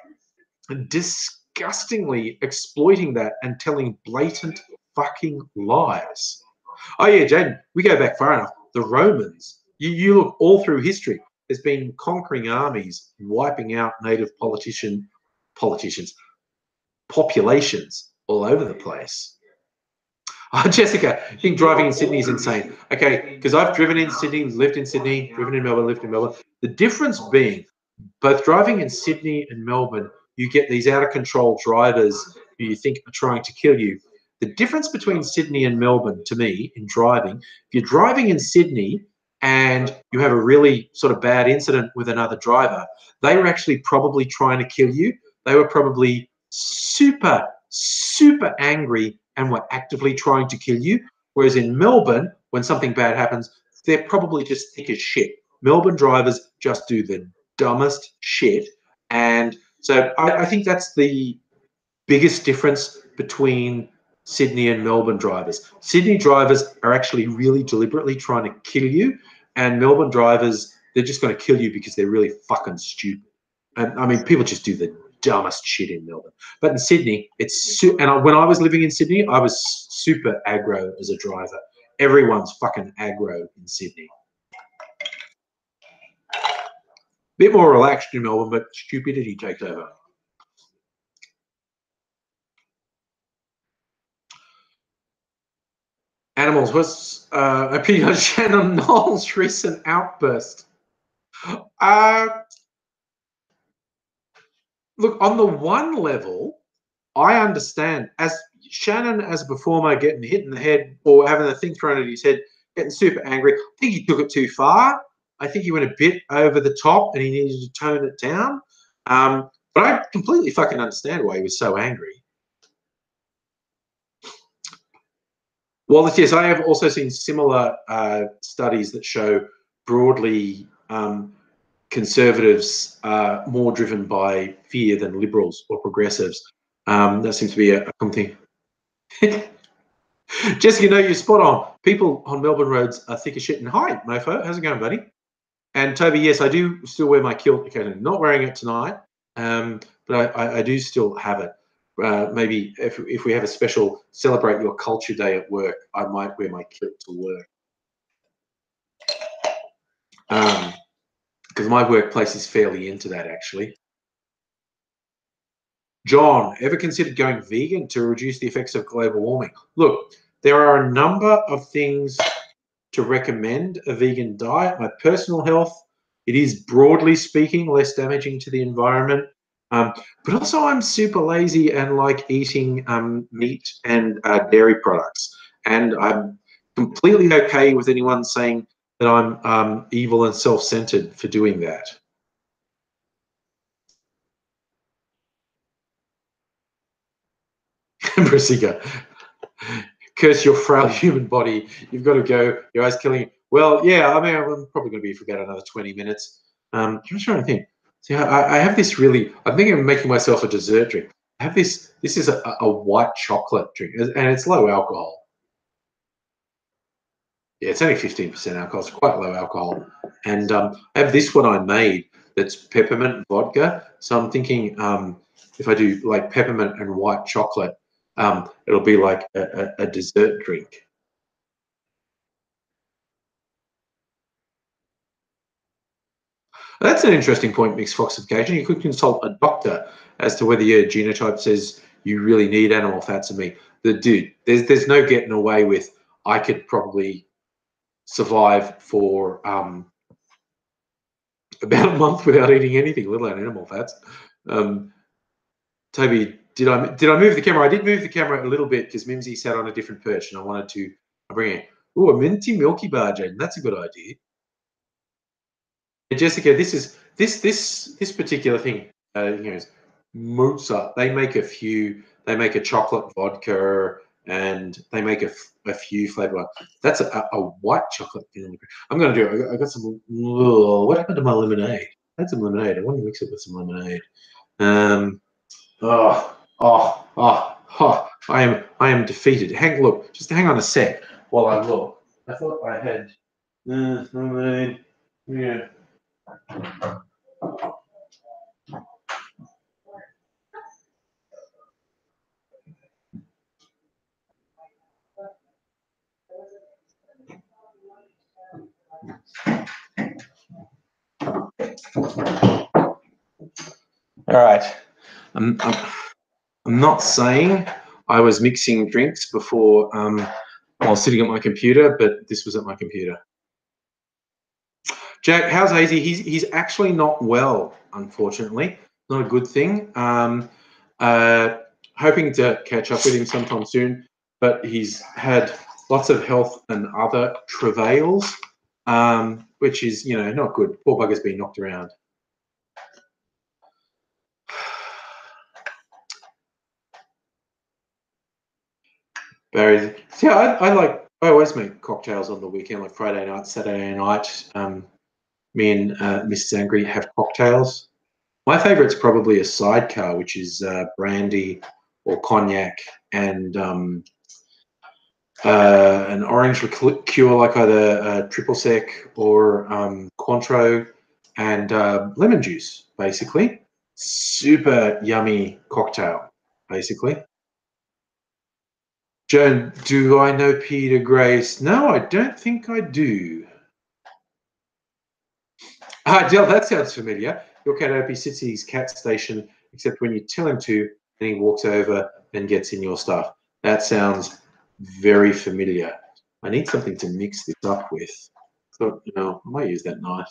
disgustingly exploiting that and telling blatant fucking lies. Oh yeah, Jaden, we go back far enough. The Romans, you look all through history, there's been conquering armies wiping out native populations all over the place. Oh, Jessica, I think driving in Sydney is insane. Okay, because I've driven in Sydney, lived in Sydney, driven in Melbourne, lived in Melbourne. The difference being, both driving in Sydney and Melbourne, you get these out of control drivers who you think are trying to kill you. The difference between Sydney and Melbourne, to me, in driving, if you're driving in Sydney and you have a really sort of bad incident with another driver, they were actually probably trying to kill you. They were probably super, super angry and were actively trying to kill you. Whereas in Melbourne, when something bad happens, they're probably just thick as shit. Melbourne drivers just do the dumbest shit. And so I think that's the biggest difference between Sydney and Melbourne drivers. Sydney drivers are actually really deliberately trying to kill you, and Melbourne drivers, they're just going to kill you because they're really fucking stupid. And I mean, people just do the dumbest shit in Melbourne. But in Sydney, it's and when I was living in Sydney, I was super aggro as a driver. Everyone's fucking aggro in Sydney. Bit more relaxed in Melbourne, but stupidity takes over. Animals, what's opinion on Shannon Knowles' recent outburst? Look, on the one level, I understand as Shannon, as a performer, getting hit in the head or having a thing thrown at his head, getting super angry. I think he took it too far. I think he went a bit over the top and he needed to tone it down. But I completely fucking understand why he was so angry. Well, yes, I have also seen similar studies that show broadly conservatives are more driven by fear than liberals or progressives. That seems to be a common thing. Jessica, you know, you're spot on. People on Melbourne roads are thick as shit. And hi, Mofo, how's it going, buddy? And Toby, yes, I do still wear my kilt occasionally. Not wearing it tonight, but I do still have it. Maybe if we have a special celebrate your culture day at work, I might wear my kilt to work. Because my workplace is fairly into that, actually. John, ever considered going vegan to reduce the effects of global warming? Look, there are a number of things to recommend a vegan diet. My personal health, it is broadly speaking less damaging to the environment. But also I'm super lazy and like eating meat and dairy products. And I'm completely okay with anyone saying that I'm evil and self-centered for doing that. Brasica, curse your frail human body. You've got to go. Your eyes killing you. Well, yeah, I mean, I'm probably going to be for about another 20 minutes. I'm just trying to think. See, I have this really, I'm thinking of making myself a dessert drink. I have this is a white chocolate drink, and it's low alcohol. Yeah, it's only 15% alcohol. It's quite low alcohol. And I have this one I made that's peppermint vodka. So I'm thinking if I do like peppermint and white chocolate, it'll be like a dessert drink. That's an interesting point, mixed foxification. You could consult a doctor as to whether your genotype says you really need animal fats and meat. Dude, there's no getting away with. I could probably survive for about a month without eating anything, let alone animal fats. Toby, did I move the camera? I did move the camera a little bit because Mimsy sat on a different perch, and I wanted to bring it. Oh, a minty milky bar, Jaden. That's a good idea. Hey, Jessica, this particular thing, Mozart. They make a few. They make a chocolate vodka, and they make a few flavor. That's a white chocolate vanilla. I'm going to do it. I got some. What happened to my lemonade? I had some lemonade. I want to mix it with some lemonade. I am defeated. Just hang on a sec while I look. I thought I had lemonade. Yeah. All right. I'm not saying I was mixing drinks before while sitting at my computer, but this was at my computer. Jack, how's Hazy? He's actually not well, unfortunately. Not a good thing. Hoping to catch up with him sometime soon, but he's had lots of health and other travails, which is, not good. Poor bugger's been knocked around. Barry, yeah, I always make cocktails on the weekend, like Friday night, Saturday night. Me and Mrs. Angry have cocktails. My favourite's probably a sidecar, which is brandy or cognac and an orange liqueur, like either triple sec or Cointreau, and lemon juice, basically. Super yummy cocktail, basically. Joan, do I know Peter Grace? No, I don't think I do. Dale, that sounds familiar. Your cat Opie sits at his cat station, except when you tell him to, and he walks over and gets in your stuff. That sounds very familiar. I need something to mix this up with. So, I might use that knife.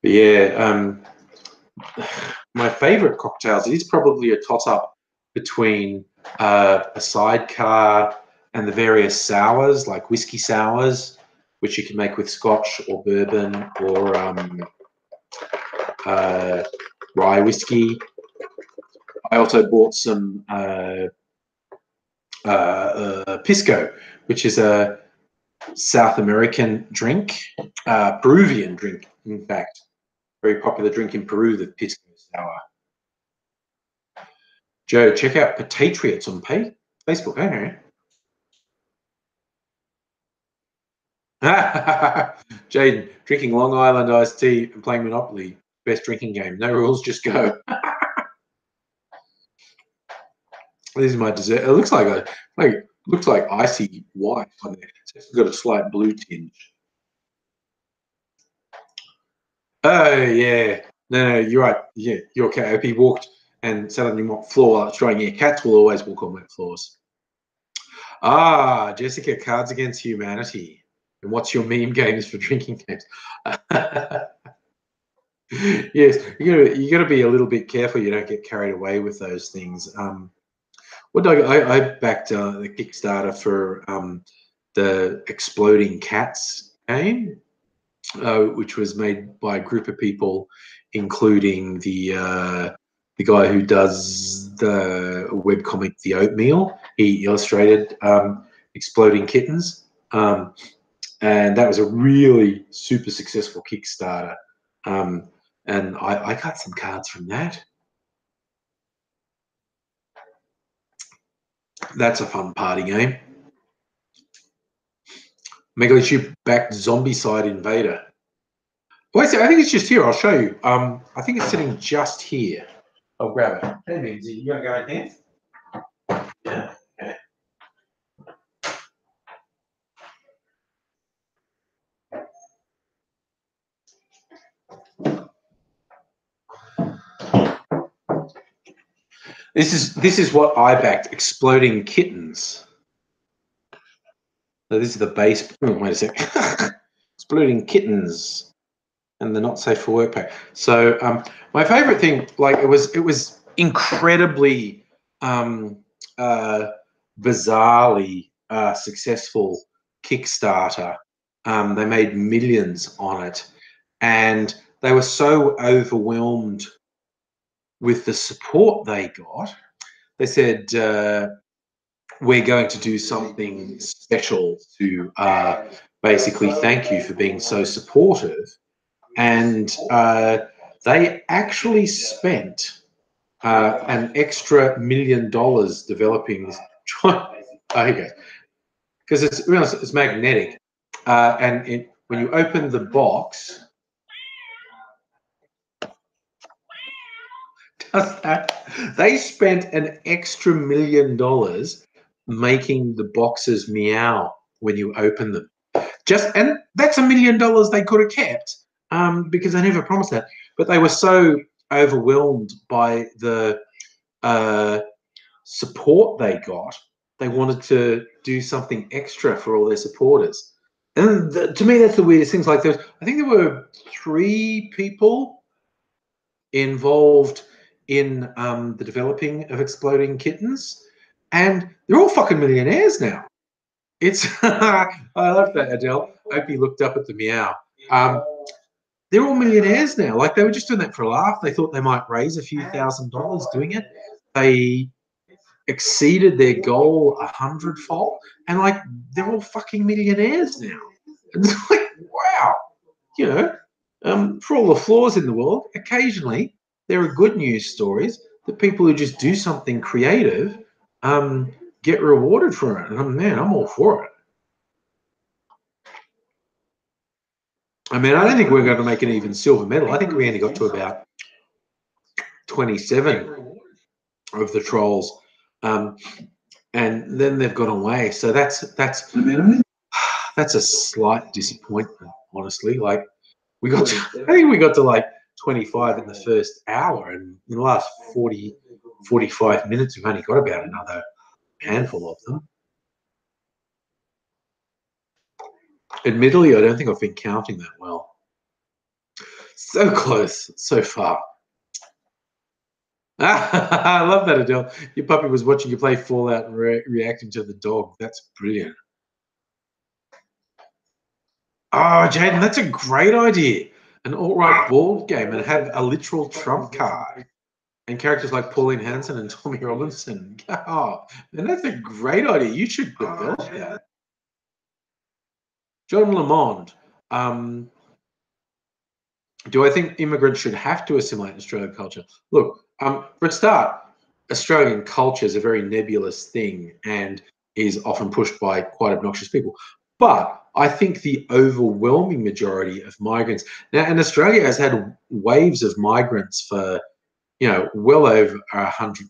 But yeah, my favorite cocktails is probably a toss-up between a sidecar and the various sours, like whiskey sours, which you can make with scotch or bourbon or rye whiskey. I also bought some pisco, which is a South American drink, Peruvian drink, in fact. Very popular drink in Peru, the pisco sour. Joe, check out Patriots on Facebook. Okay. Jaden, drinking Long Island iced tea and playing Monopoly. Best drinking game. No rules, just go. This is my dessert. It looks like icy white on there. It's got a slight blue tinge. Oh yeah. No, you're right. Yeah, your cat. If he walked and sat on your floor while it's drying, yeah, cats will always walk on wet floors. Jessica, Cards Against Humanity. And what's your meme games for drinking games? Yes, you got to be a little bit careful you don't get carried away with those things. What I backed the Kickstarter for the Exploding Cats game, which was made by a group of people, including the guy who does the webcomic The Oatmeal. He illustrated Exploding Kittens, and that was a really super successful Kickstarter. And I got some cards from that. That's a fun party game. Megalichip backed Zombicide Invader. Wait, I think it's just here. I'll show you. I think it's sitting just here. I'll grab it. Hey, Minzy, you gonna go in here? Yeah. Okay. This is what I backed. Exploding Kittens. So this is the base. Oh, wait a sec. Exploding kittens and the not safe for work pack. So my favorite thing, like it was incredibly bizarrely successful Kickstarter. They made millions on it, and they were so overwhelmed with the support they got. They said, we're going to do something special to basically thank you for being so supportive. And they actually spent an extra $1 million developing this. Oh, here you go. Because it's magnetic, and when you open the box, they spent an extra $1 million making the boxes meow when you open them. And that's $1 million they could have kept, because they never promised that. But they were so overwhelmed by the support they got, they wanted to do something extra for all their supporters. And to me, that's the weirdest things. Like, I think there were 3 people involved in the developing of Exploding Kittens, and they're all fucking millionaires now. It's I love that, Adele. Hope you looked up at the meow. They're all millionaires now. Like, they were just doing that for a laugh. They thought they might raise a few $1,000s doing it. They exceeded their goal 100-fold, and like they're all fucking millionaires now. It's like, wow, you know, for all the flaws in the world, occasionally there are good news stories that people who just do something creative get rewarded for it. And man, I'm all for it. I mean, I don't think we're going to make an even silver medal. I think we only got to about 27 of the trolls, and then they've gone away. So that's a slight disappointment, honestly. Like, I think we got to like 25 in the first hour, and in the last 45 minutes, we've only got about another handful of them. Admittedly, I don't think I've been counting that well. So close, so far. I love that, Adele. Your puppy was watching you play Fallout and reacting to the dog. That's brilliant. Oh, Jaden, that's a great idea. An alt-right board game and have a literal trump card. And characters like Pauline Hanson and Tommy Robinson. Oh, and that's a great idea. You should develop that. John Lamond. Do I think immigrants should have to assimilate in Australian culture? Look, for a start, Australian culture is a very nebulous thing and is often pushed by quite obnoxious people. But I think the overwhelming majority of migrants now, and Australia has had waves of migrants for, you know, well over 100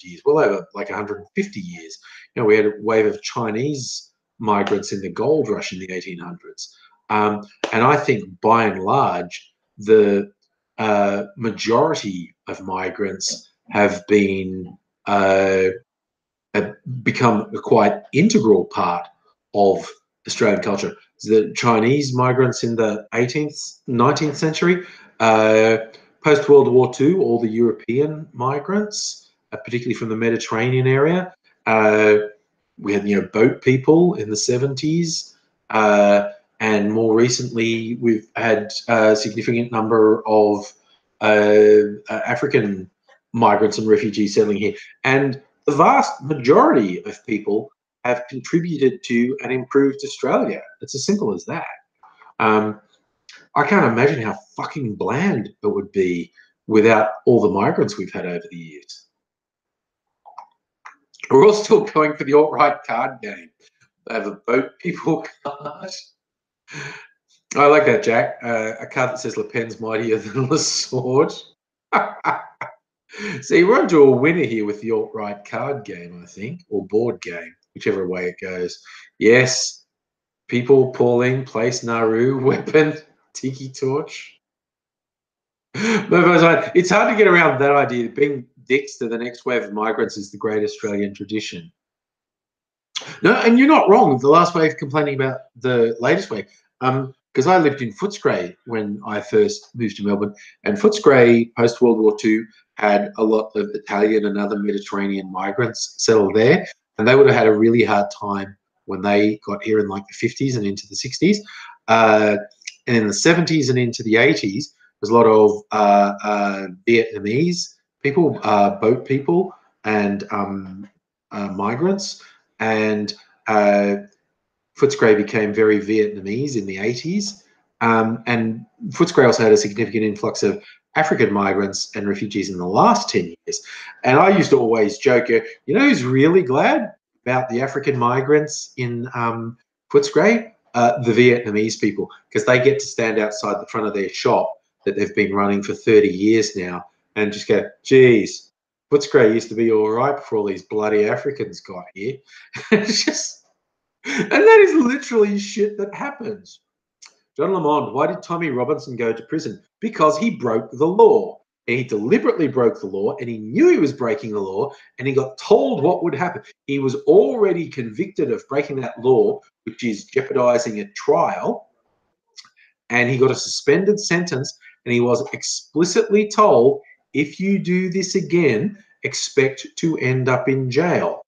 years, well over like 150 years. You know, we had a wave of Chinese migrants in the gold rush in the 1800s. And I think by and large, the majority of migrants have been have become a quite integral part of Australian culture. The Chinese migrants in the 18th, 19th century, post World War II, all the European migrants, particularly from the Mediterranean area. We had, you know, boat people in the 70s. And more recently, we've had a significant number of African migrants and refugees settling here. And the vast majority of people have contributed to an improved Australia. It's as simple as that. I can't imagine how fucking bland it would be without all the migrants we've had over the years. We're all still going for the alt-right card game. They have a boat people card. I like that, Jack. A card that says Le Pen's mightier than Le Sword. See, we're onto a winner here with the alt-right card game, I think, or board game, whichever way it goes. Yes, people, Pauline, place, Nauru, weapon, tiki torch. It's hard to get around that idea. Being dicks to the next wave of migrants is the great Australian tradition. No, and you're not wrong. The last wave complaining about the latest wave. Because I lived in Footscray when I first moved to Melbourne, and Footscray post World War II had a lot of Italian and other Mediterranean migrants settled there, and they would have had a really hard time when they got here in like the 50s and into the 60s. And in the 70s and into the 80s, there's a lot of Vietnamese people, boat people, and migrants, and Footscray became very Vietnamese in the 80s, and Footscray also had a significant influx of African migrants and refugees in the last 10 years. And I used to always joke, you know who's really glad about the African migrants in Footscray? The Vietnamese people, because they get to stand outside the front of their shop that they've been running for 30 years now and just go, geez, Footscray used to be all right before all these bloody Africans got here. It's just, and that is literally shit that happens. John Lamond, why did Tommy Robinson go to prison? Because he broke the law. And he deliberately broke the law, and he knew he was breaking the law, and he got told what would happen. He was already convicted of breaking that law, which is jeopardizing a trial, and he got a suspended sentence, and he was explicitly told, if you do this again, expect to end up in jail.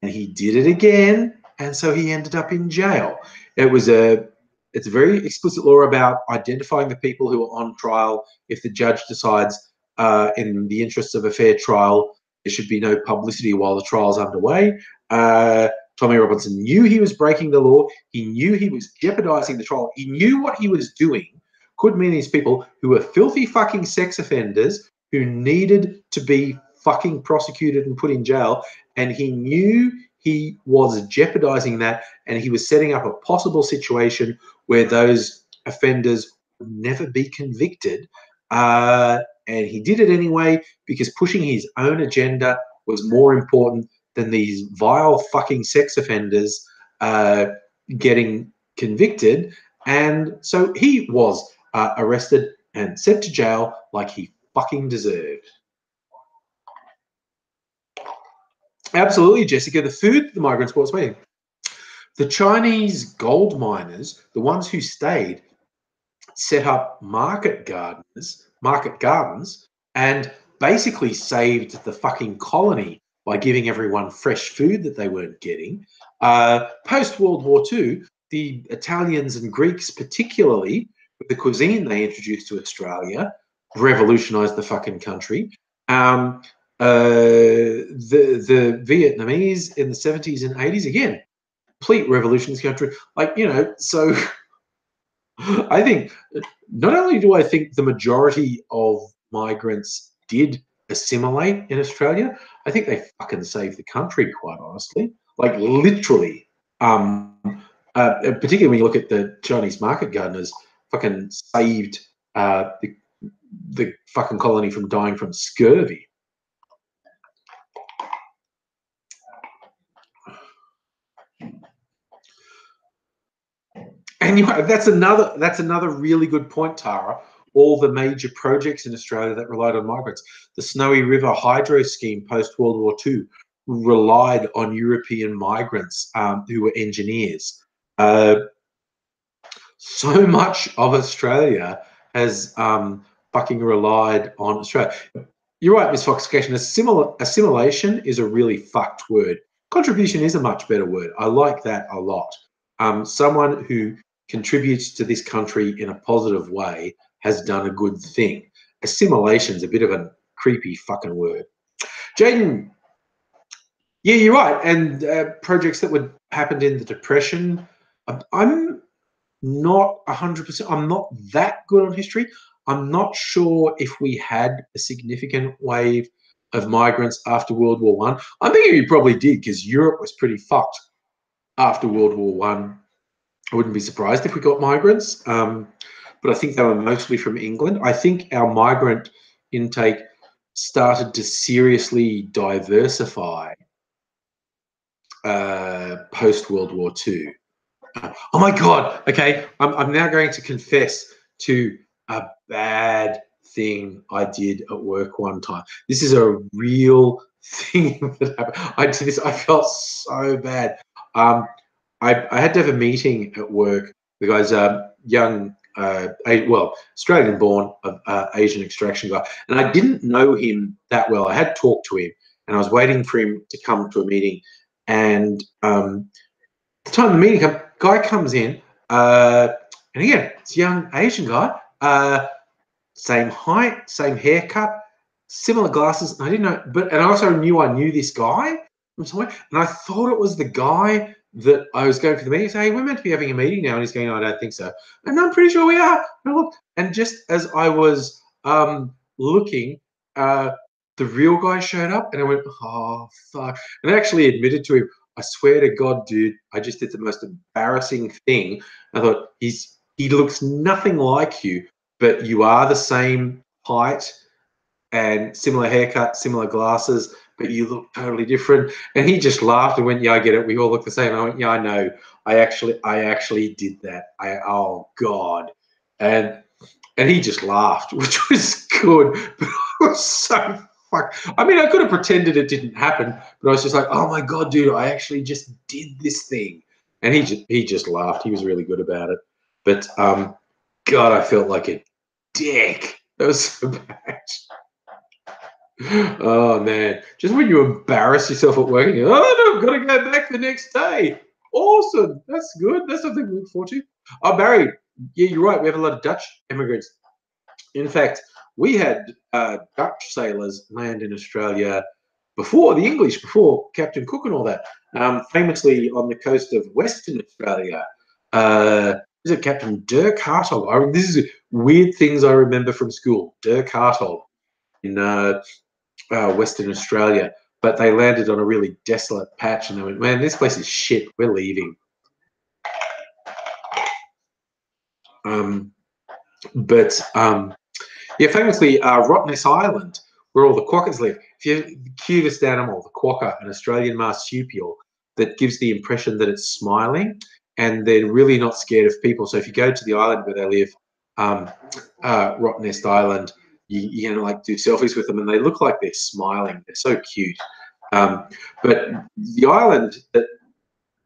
And he did it again, and so he ended up in jail. It's a very explicit law about identifying the people who are on trial. If the judge decides in the interests of a fair trial, there should be no publicity while the trial's underway. Tommy Robinson knew he was breaking the law. He knew he was jeopardizing the trial. He knew what he was doing could mean these people who were filthy fucking sex offenders who needed to be fucking prosecuted and put in jail. And he knew he was jeopardizing that, and he was setting up a possible situation where those offenders would never be convicted. And he did it anyway because pushing his own agenda was more important than these vile fucking sex offenders getting convicted. And so he was arrested and sent to jail like he fucking deserved. Absolutely, Jessica. The food the migrants brought us with. The Chinese gold miners, the ones who stayed, set up market gardens, and basically saved the fucking colony by giving everyone fresh food that they weren't getting. Post World War II, the Italians and Greeks, particularly with the cuisine they introduced to Australia, revolutionized the fucking country. The Vietnamese in the 70s and 80s, again, complete revolution in this country. Like, you know, so I think not only do I think the majority of migrants did assimilate in Australia, I think they fucking saved the country, quite honestly. Like, literally. Particularly when you look at the Chinese market gardeners, fucking saved the fucking colony from dying from scurvy. And that's another really good point, Tara. All the major projects in Australia that relied on migrants. The Snowy River Hydro Scheme post World War II relied on European migrants who were engineers. So much of Australia has fucking relied on Australia. You're right, Ms. Foxcation. Assimilation is a really fucked word. Contribution is a much better word. I like that a lot. Someone who contributes to this country in a positive way has done a good thing. Assimilation is a bit of a creepy fucking word. Jaden, yeah, you're right. And projects that would happened in the Depression, I'm not 100%. I'm not that good on history. I'm not sure if we had a significant wave of migrants after World War I. I'm thinking we probably did because Europe was pretty fucked after World War I. I wouldn't be surprised if we got migrants, but I think they were mostly from England. I think our migrant intake started to seriously diversify post-World War II. Oh my God, okay, I'm now going to confess to a bad thing I did at work one time. This is a real thing that happened. I did this, I felt so bad. I had to have a meeting at work. The guy's a young, Australian-born, Asian extraction guy, and I didn't know him that well. I had talked to him, and I was waiting for him to come to a meeting. And the time the meeting guy comes in, and again, it's a young Asian guy, same height, same haircut, similar glasses. I didn't know, and I also knew I knew this guy from somewhere, and I thought it was the guy that I was going for the meeting. So, hey, we're meant to be having a meeting now, and he's going, I don't think so. And I'm pretty sure we are. And look, and just as I was looking, the real guy showed up, and I went, oh fuck! And I actually admitted to him, I swear to God, dude, I just did the most embarrassing thing. I thought he looks nothing like you, but you are the same height and similar haircut, similar glasses, but you look totally different. And he just laughed and went, yeah, I get it. We all look the same. I went, yeah, I know. I actually did that. Oh God. And he just laughed, which was good, but I was so fucked. I mean, I could have pretended it didn't happen, but I was just like, oh my God, dude, I actually just did this thing. And he just laughed. He was really good about it. But God, I felt like a dick. That was so bad. Oh man, just when you embarrass yourself at work and you go, oh no, I've got to go back the next day. Awesome, that's good. That's something to look forward to. Oh, Barry, yeah, you're right. We have a lot of Dutch immigrants. In fact, we had Dutch sailors land in Australia before the English, before Captain Cook and all that. Famously on the coast of Western Australia. Is it Captain Dirk Hartog? This is weird things I remember from school. Dirk Hartog in Western Australia, but they landed on a really desolate patch, and they went, man, this place is shit, we're leaving. Yeah, famously, Rottnest Island, where all the quokkas live. If you the cutest animal, the quokka, an Australian marsupial, that gives the impression that it's smiling, and they're really not scared of people. So if you go to the island where they live, Rottnest Island, you know, like do selfies with them, and they look like they're smiling. They're so cute. But the island that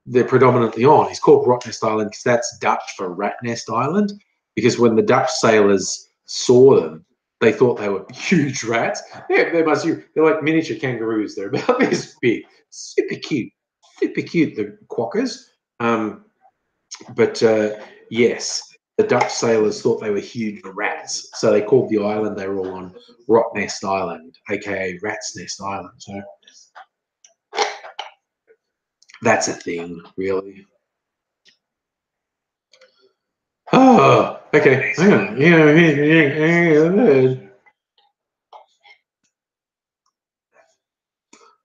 they're predominantly on is called Rottnest Island because that's Dutch for Rat Nest Island. Because when the Dutch sailors saw them, they thought they were huge rats. Yeah, they're like miniature kangaroos. They're about this big, super cute, the quokkas. Yes, the Dutch sailors thought they were huge rats, so they called the island they were all on Rottnest Island, aka Rat's Nest Island. So that's a thing, really. Oh, okay. Hang on.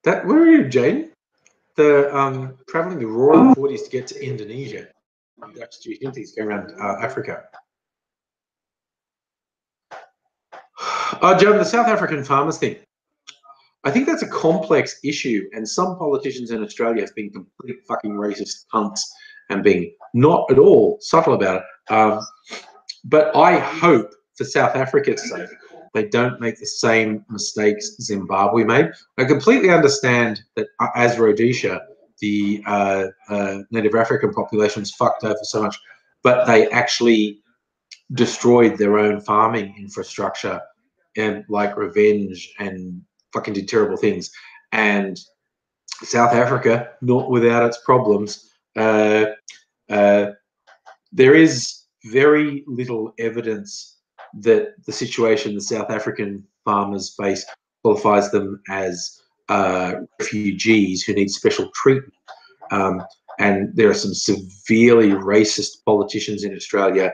That where are you, Jane? The traveling the roaring 40s to get to Indonesia. Dutch GPs go around Africa. Oh, John, the South African farmers thing. I think that's a complex issue, and some politicians in Australia have been complete fucking racist cunts and being not at all subtle about it. But I hope, for South Africa's sake, they don't make the same mistakes Zimbabwe made. I completely understand that as Rhodesia, the Native African population's fucked over so much, but they actually destroyed their own farming infrastructure and like revenge and fucking did terrible things. And South Africa, not without its problems, there is very little evidence that the situation the South African farmers face qualifies them as refugees who need special treatment. And there are some severely racist politicians in Australia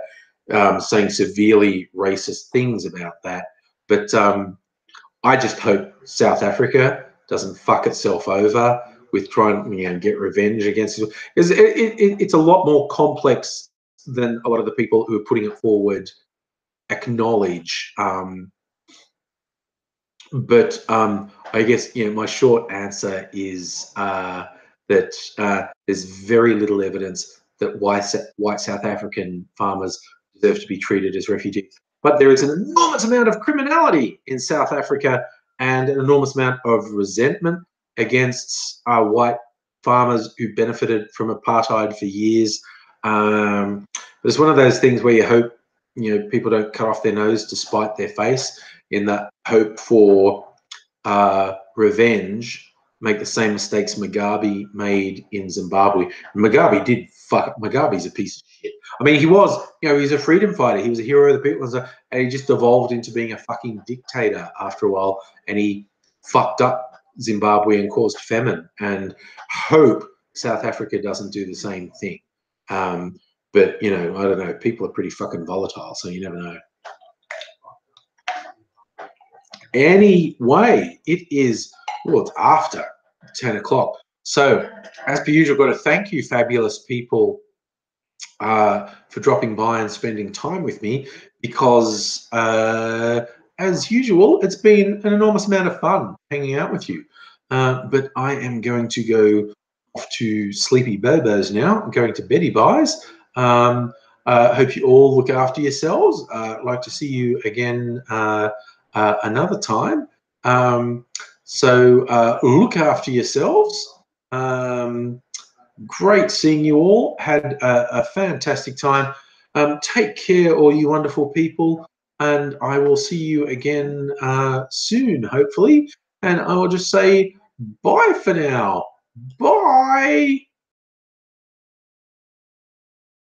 saying severely racist things about that. But I just hope South Africa doesn't fuck itself over with trying to get revenge against it. It's a lot more complex than a lot of the people who are putting it forward acknowledge. But I guess my short answer is that there's very little evidence that white South African farmers deserve to be treated as refugees. But there is an enormous amount of criminality in South Africa and an enormous amount of resentment against white farmers who benefited from apartheid for years. But it's one of those things where you hope, you know, people don't cut off their nose to spite their face, in that hope for revenge, make the same mistakes Mugabe made in Zimbabwe. Mugabe's a piece of shit. I mean, he was, you know, he's a freedom fighter. He was a hero of the people, and he just evolved into being a fucking dictator after a while, and he fucked up Zimbabwe and caused famine. And hope South Africa doesn't do the same thing. But, you know, I don't know. People are pretty fucking volatile, so you never know. Anyway, it is, well, it's after 10 o'clock. So, as per usual, I've got to thank you, fabulous people, for dropping by and spending time with me, because, as usual, it's been an enormous amount of fun hanging out with you. But I am going to go off to sleepy bobos now. I'm going to beddy buys. Hope you all look after yourselves. I'd like to see you again another time. So look after yourselves. Great seeing you all. Had a fantastic time. Take care, all you wonderful people, and I will see you again soon, hopefully. And I will just say bye for now. Bye.